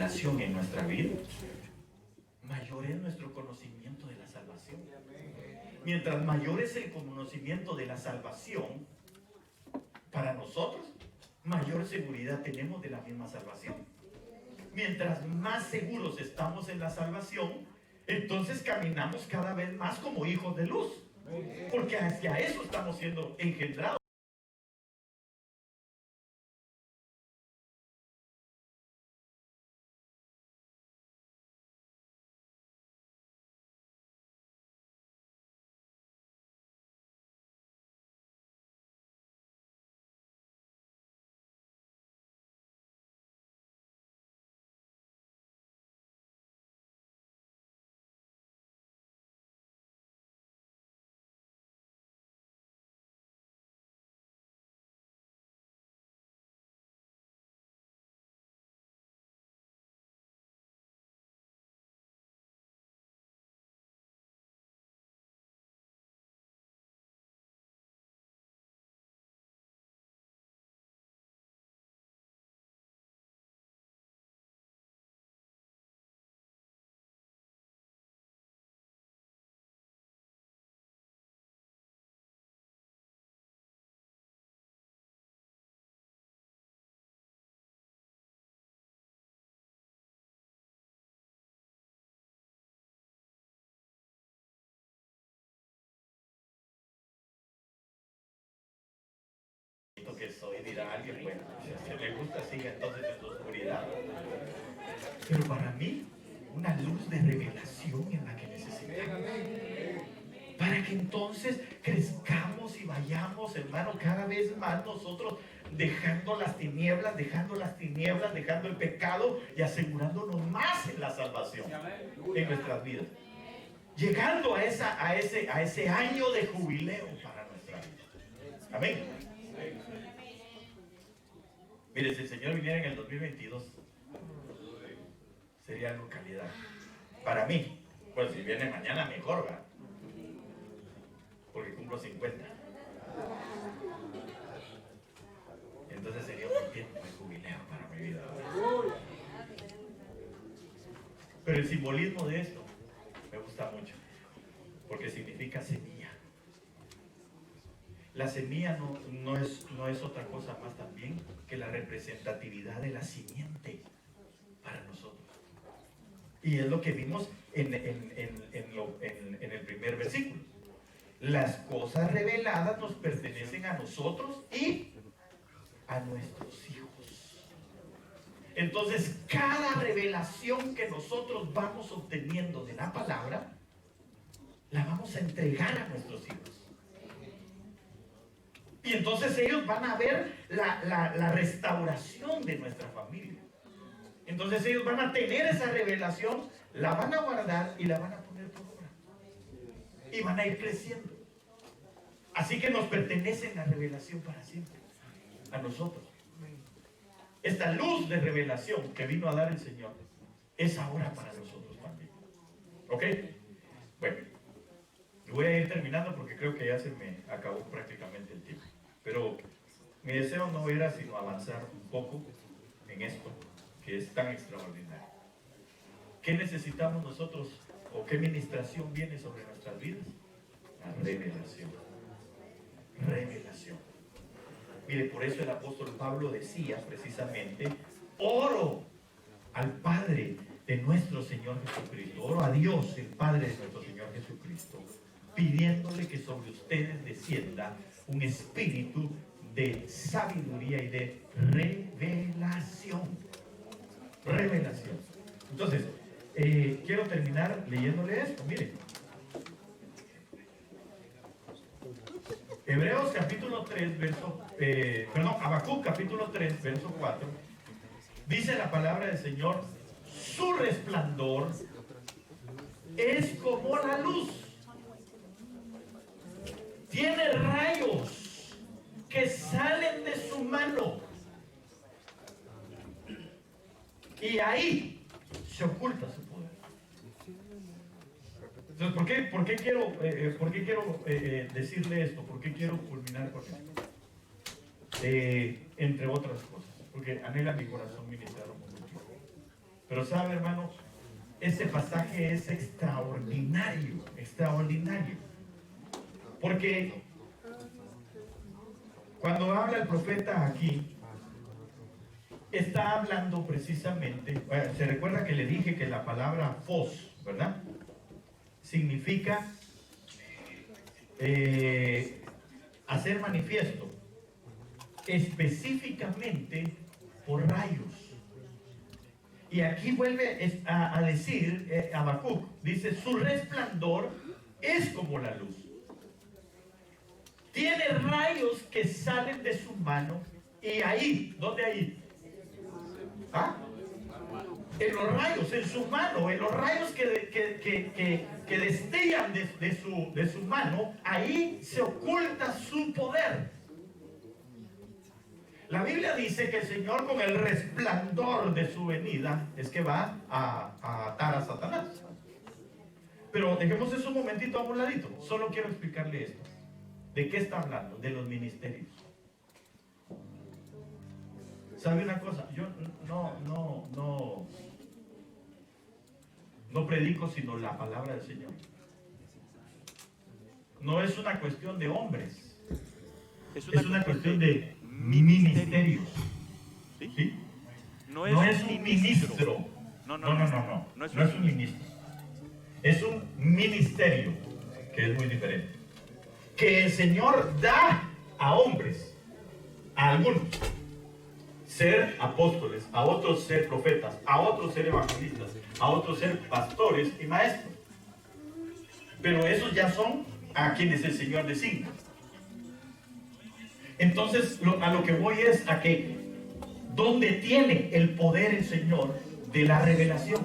revelación en nuestra vida, mayor es nuestro conocimiento de la salvación. Mientras mayor es el conocimiento de la salvación, para nosotros, mayor seguridad tenemos de la misma salvación. Mientras más seguros estamos en la salvación, entonces caminamos cada vez más como hijos de luz. Porque hacia eso estamos siendo engendrados. Que soy, dirá alguien, bueno, si me gusta, siga entonces en la oscuridad. Pero para mí, una luz de revelación en la que necesitamos. Para que entonces crezcamos y vayamos, hermano, cada vez más nosotros dejando las tinieblas, dejando el pecado y asegurándonos más en la salvación en nuestras vidas. Llegando a ese año de jubileo para nuestra vida. Amén. Mire, si el Señor viniera en el 2022, sería algo calidad. Para mí, pues si viene mañana mejor, ¿verdad? Porque cumplo 50. Entonces sería un tiempo de jubileo para mi vida. Pero el simbolismo de esto me gusta mucho, porque significa semilla. La semilla no es otra cosa más también que la representatividad de la simiente para nosotros. Y es lo que vimos en el primer versículo. Las cosas reveladas nos pertenecen a nosotros y a nuestros hijos. Entonces, cada revelación que nosotros vamos obteniendo de la palabra, la vamos a entregar a nuestros hijos. Y entonces ellos van a ver la restauración de nuestra familia. Entonces ellos van a tener esa revelación, la van a guardar y la van a poner por obra. Y van a ir creciendo. Así que nos pertenece la revelación para siempre. A nosotros. Esta luz de revelación que vino a dar el Señor es ahora para nosotros también. ¿Ok? Bueno, voy a ir terminando porque creo que ya se me acabó prácticamente el tiempo. Pero mi deseo no era sino avanzar un poco en esto que es tan extraordinario. ¿Qué necesitamos nosotros o qué ministración viene sobre nuestras vidas? La revelación. Revelación. Mire, por eso el apóstol Pablo decía precisamente, oro al Padre de nuestro Señor Jesucristo, oro a Dios, el Padre de nuestro Señor Jesucristo, pidiéndole que sobre ustedes descienda un espíritu de sabiduría y de revelación. Revelación. Entonces, quiero terminar leyéndole esto. Miren. Hebreos capítulo 3, Habacuc capítulo 3, verso 4. Dice la palabra del Señor, su resplandor es como la luz. Tiene rayos que salen de su mano. Y ahí se oculta su poder. Entonces, ¿por qué quiero decirle esto? ¿Por qué quiero culminar con esto? Entre otras cosas, porque anhela mi corazón ministrar un poco. Pero sabe, hermano, ese pasaje es extraordinario, extraordinario. Porque cuando habla el profeta aquí, está hablando precisamente, se recuerda que le dije que la palabra fos, ¿verdad? Significa hacer manifiesto, específicamente por rayos. Y aquí vuelve a decir Habacuc, dice, su resplandor es como la luz. Tiene rayos que salen de su mano. Y ahí, ¿dónde ahí? ¿Ah? En los rayos, en su mano, en los rayos que destellan de su mano, ahí se oculta su poder. La Biblia dice que el Señor, con el resplandor de su venida, es que va a atar a Satanás. Pero dejemos eso un momentito a un ladito. Solo quiero explicarle esto. ¿De qué está hablando? De los ministerios. ¿Sabe una cosa? Yo no predico sino la palabra del Señor. No es una cuestión de hombres. Es una cuestión de ministerios. ¿Sí? ¿Sí? No es un ministro. No es un ministro. Es un ministerio, que es muy diferente. Que el Señor da a hombres, a algunos, ser apóstoles, a otros ser profetas, a otros ser evangelistas, a otros ser pastores y maestros. Pero esos ya son a quienes el Señor designa. Entonces, a lo que voy es a que donde tiene el poder el Señor de la revelación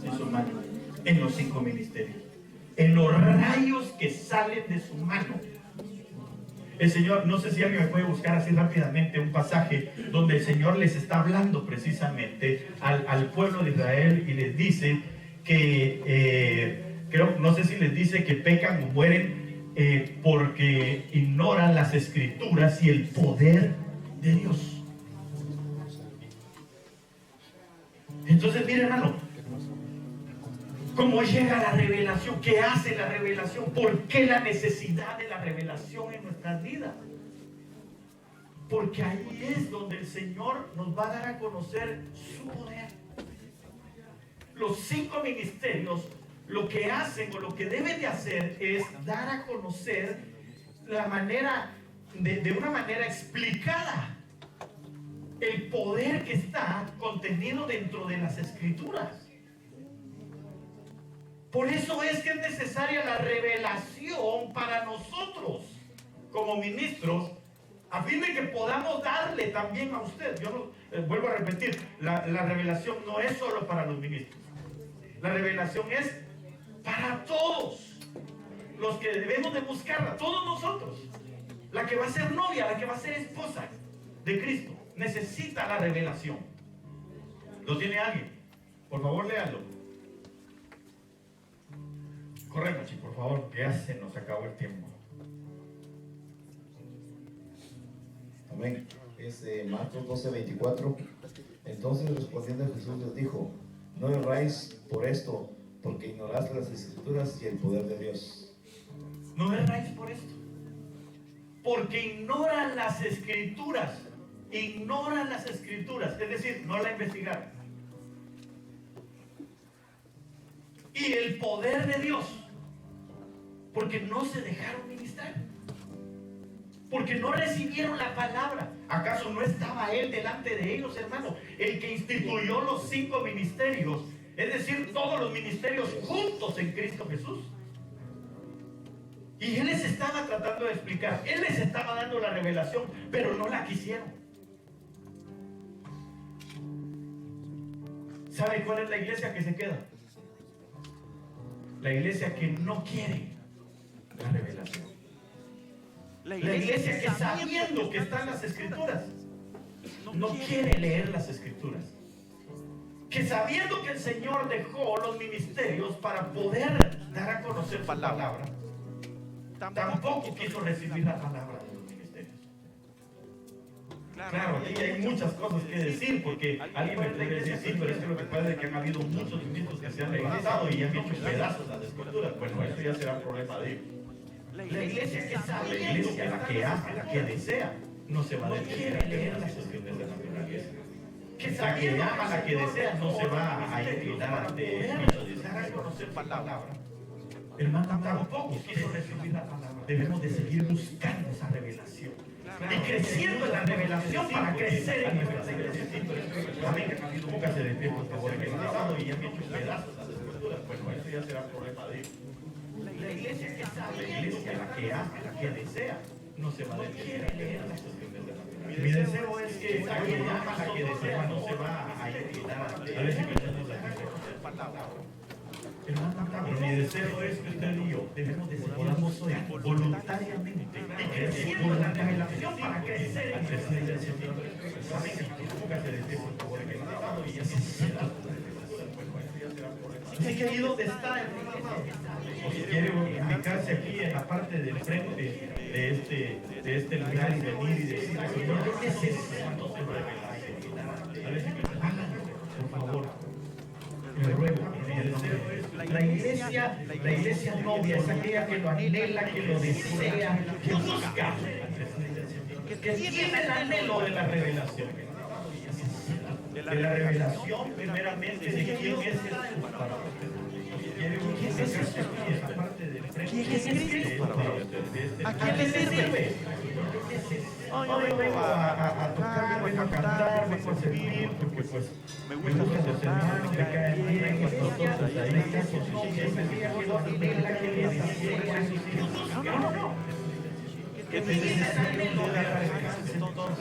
en su mano, en los 5 ministerios, en los rayos que salen de su mano. El Señor, no sé si alguien me puede buscar así rápidamente un pasaje donde el Señor les está hablando precisamente al pueblo de Israel y les dice que, no sé si les dice que pecan o mueren porque ignoran las Escrituras y el poder de Dios. Entonces, mire, hermano, ¿cómo llega la revelación? ¿Qué hace la revelación? ¿Por qué la necesidad de la revelación en nuestras vidas? Porque ahí es donde el Señor nos va a dar a conocer su poder. Los 5 ministerios lo que hacen o lo que deben de hacer es dar a conocer la manera, de una manera explicada, el poder que está contenido dentro de las Escrituras. Por eso es que es necesaria la revelación para nosotros como ministros, a fin de que podamos darle también a usted. Yo vuelvo a repetir, la revelación no es solo para los ministros. La revelación es para todos los que debemos de buscarla, todos nosotros. La que va a ser novia, la que va a ser esposa de Cristo, necesita la revelación. ¿Lo tiene alguien? Por favor, léalo. Corre, Machi, por favor, que ya se nos acabó el tiempo. Amén. Es Marcos 12:24. Entonces respondiendo Jesús les dijo: no erráis por esto, porque ignoráis las Escrituras y el poder de Dios. No erráis por esto, porque ignoran las Escrituras. Ignoran las Escrituras, es decir, no la investigaron. Y el poder de Dios, porque no se dejaron ministrar, porque no recibieron la palabra. ¿Acaso no estaba Él delante de ellos, hermano? El que instituyó los 5 ministerios, es decir, todos los ministerios juntos en Cristo Jesús. Y Él les estaba tratando de explicar, Él les estaba dando la revelación, pero no la quisieron. ¿Sabe cuál es la iglesia que se queda? La iglesia que no quiere la revelación. La iglesia que sabiendo que están las Escrituras, no quiere leer las Escrituras. Que sabiendo que el Señor dejó los ministerios para poder dar a conocer su palabra, tampoco quiso recibir la palabra de los ministerios. Claro, aquí hay muchas cosas que decir, porque alguien me podría decir, sí, pero es que lo que pasa es que han habido muchos ministros que se han levantado y han hecho pedazos a las escrituras. Bueno, eso ya será problema de ellos. La iglesia que sabe, la iglesia, la que ama, la que desea, no se va a detener a leer las cuestiones de la naturaleza. La que ama, la que desea, no se va a inclinar ante el hecho de dar a conocer palabra. Hermano, tampoco quiere recibir la palabra. Debemos de seguir buscando esa revelación y creciendo en la revelación para crecer en nuestra iglesia. Amén. Póngase de pie, por favor, en el pasado y ya me he hecho pedazos a las escrituras. Bueno, eso ya será problema de ellos. La iglesia que sabe, la iglesia, la que ama, la que desea, no se va a detener a leer las cuestiones de la Biblia. Mi deseo es que la que ama, la que desea, no se va a inclinar a ver si pensamos la palabra. Hermano, mi deseo es que usted y yo debemos de podamos hoy voluntariamente y creciendo en la revelación para crecer en nuestra iglesia. Amén. Póngase de pie, por favor, en el pasado y ya se será. Así que ahí donde está, o si quiere ubicarse aquí en la parte del frente de este lugar y venir y decir, Señor, necesitamos tu revelación. A ver si me háganlo, por favor. Me ruego, mi deseo es la iglesia novia es aquella que lo anhela, que lo desea, que busca, que tiene el anhelo de la revelación. De la revelación, primeramente, de quién es Jesús para usted. ¿Quién es Cristo? ¿A quién le sirve? Yo vengo a tocar, vengo a cantar, vengo a servir, porque pues me gusta los hermanos, me caen bien, entonces ahí que necesitamos de la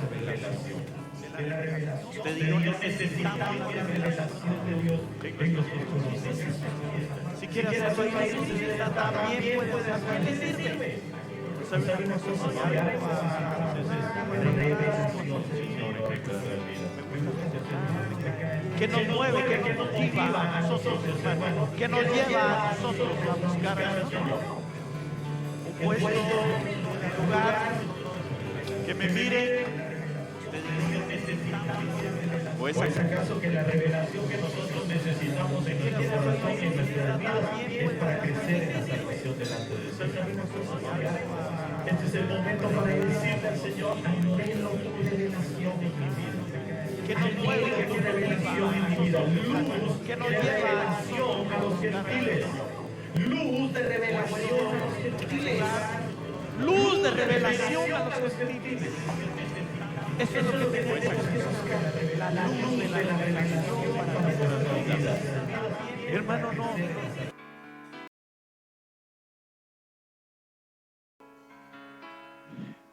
revelación. De la revelación de Dios, necesitamos la revelación de Dios en nuestros corazones. Si quieres hacer una también puedes hacer. ¿Qué le sirve? ¿Sabe una cosa? Que nos mueve, que nos motiva a nosotros, hermanos, que nos lleva a nosotros a buscar al Señor. Un puesto, un lugar, que me mire. ¿O es acaso que la revelación que nosotros necesitamos en nuestro corazón y en nuestras vidas es para crecer en la salvación delante de Dios? Este es el momento para decirle al Señor, anhelo tu revelación en mi vida. Que nos mueve, tu revelación en mi vida. Luz que nos lleva revelación a los gentiles. Luz de revelación a los gentiles. Luz de revelación a los gentiles. Eso es lo que tenemos que buscar, la luz de la revelación para nuestras vidas. Hermano,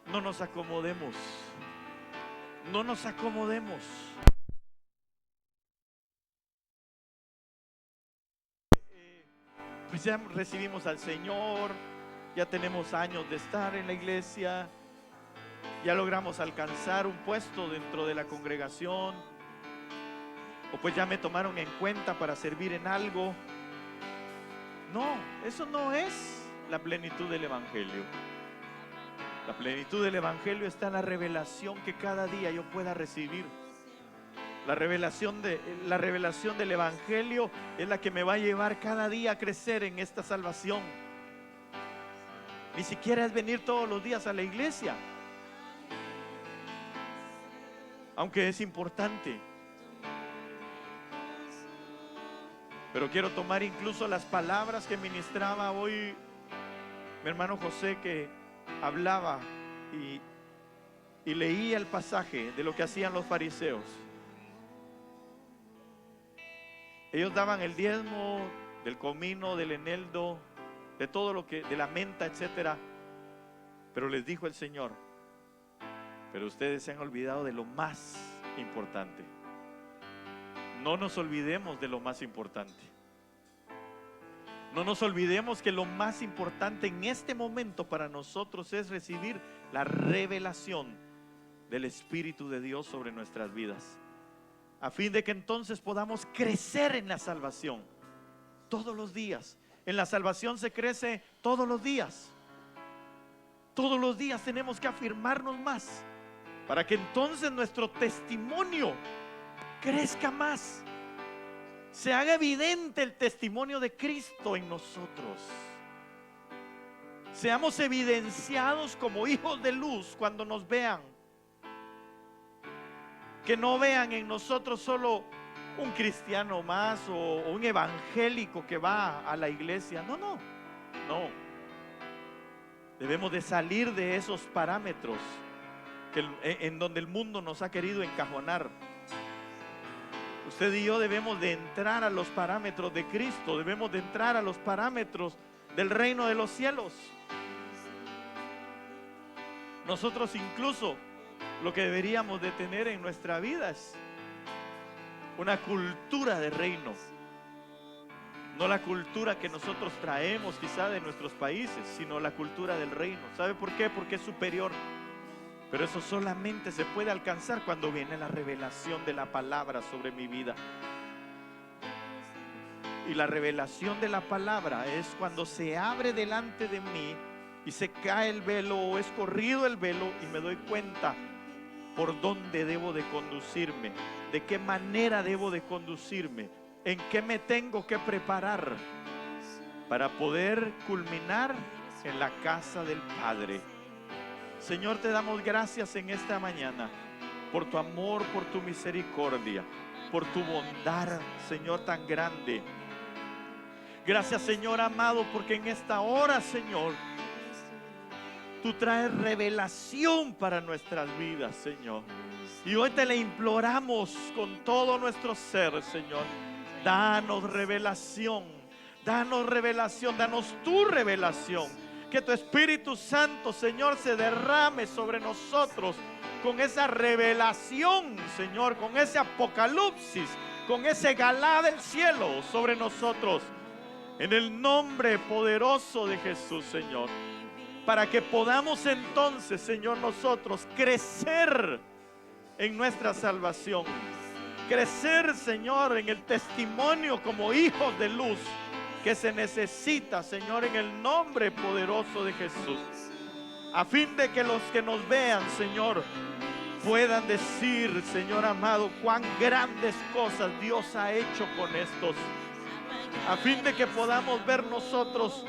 no nos acomodemos. No nos acomodemos. Pues ya recibimos al Señor, ya tenemos años de estar en la iglesia. Ya logramos alcanzar un puesto dentro de la congregación, o pues ya me tomaron en cuenta para servir en algo. No, eso no es la plenitud del Evangelio. La plenitud del Evangelio está en la revelación que cada día yo pueda recibir. La revelación del Evangelio es la que me va a llevar cada día a crecer en esta salvación. Ni siquiera es venir todos los días a la iglesia, aunque es importante. Pero quiero tomar incluso las palabras que ministraba hoy mi hermano José, que hablaba y leía el pasaje de lo que hacían los fariseos. Ellos daban el diezmo del comino, del eneldo, de todo lo que, de la menta, etcétera. Pero les dijo el Señor: pero ustedes se han olvidado de lo más importante. No nos olvidemos de lo más importante. No nos olvidemos que lo más importante en este momento para nosotros es recibir la revelación del Espíritu de Dios sobre nuestras vidas, a fin de que entonces podamos crecer en la salvación todos los días. En la salvación se crece todos los días. Todos los días tenemos que afirmarnos más. para que entonces nuestro testimonio crezca más, se haga evidente el testimonio de Cristo en nosotros. Seamos evidenciados como hijos de luz cuando nos vean. Que no vean en nosotros solo un cristiano más o un evangélico que va a la iglesia. No, no, no. Debemos de salir de esos parámetros en donde el mundo nos ha querido encajonar. Usted y yo debemos de entrar a los parámetros de Cristo. Debemos de entrar a los parámetros del reino de los cielos. Nosotros incluso lo que deberíamos de tener en nuestra vida es una cultura de reino. No la cultura que nosotros traemos quizá de nuestros países, sino la cultura del reino. ¿Sabe por qué? Porque es superior. Pero eso solamente se puede alcanzar cuando viene la revelación de la palabra sobre mi vida. Y la revelación de la palabra es cuando se abre delante de mí y se cae el velo o es corrido el velo y me doy cuenta por dónde debo de conducirme, de qué manera debo de conducirme, en qué me tengo que preparar para poder culminar en la casa del Padre. Señor, te damos gracias en esta mañana por tu amor, por tu misericordia, por tu bondad, Señor, tan grande. Gracias, Señor amado, porque en esta hora, Señor, tú traes revelación para nuestras vidas, Señor. Y hoy te le imploramos con todo nuestro ser, Señor. Danos revelación, danos tu revelación. Que tu Espíritu Santo, Señor, se derrame sobre nosotros con esa revelación, Señor, con ese apocalipsis, con ese galá del cielo sobre nosotros. En el nombre poderoso de Jesús, Señor. Para que podamos entonces, Señor, nosotros crecer en nuestra salvación. Crecer, Señor, en el testimonio como hijos de luz que se necesita, Señor, en el nombre poderoso de Jesús. A fin de que los que nos vean, Señor, puedan decir, Señor amado, cuán grandes cosas Dios ha hecho con estos. A fin de que podamos ver nosotros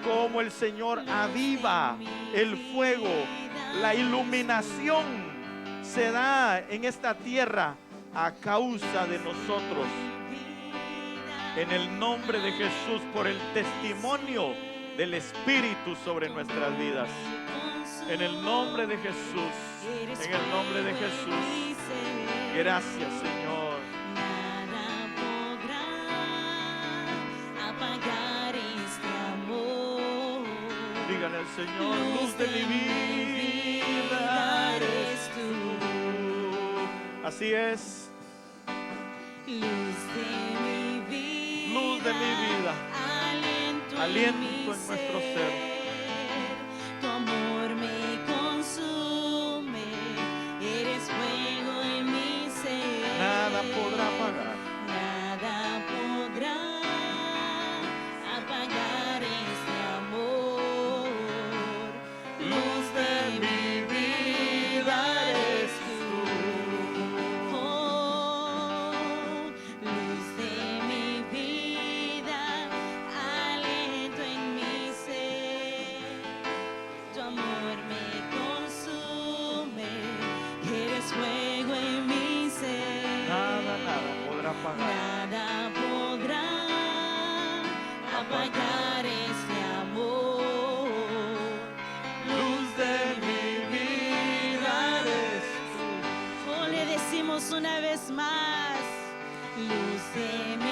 cómo el Señor aviva el fuego, la iluminación se da en esta tierra a causa de nosotros. En el nombre de Jesús, por el testimonio del Espíritu sobre nuestras vidas. En el nombre de Jesús, en el nombre de Jesús. Gracias, Señor. Nada podrá apagar este amor. Díganle al Señor, luz de mi vida eres tú. Así es. Luz de mi vida. Luz de mi vida, aliento en nuestro ser. Tu amor me consume, eres fuego en mi ser. Nada podrá apagar. Nada podrá apagar este amor. Luz de mi vida eres tú. Luz de mi vida, aliento en mi ser. Tu amor me consume, eres fuego en mi ser. Nada podrá apagar. Nada podrá apagar este amor. Luz de mi vida eres tú. Oh, le decimos una vez más. Luz de mi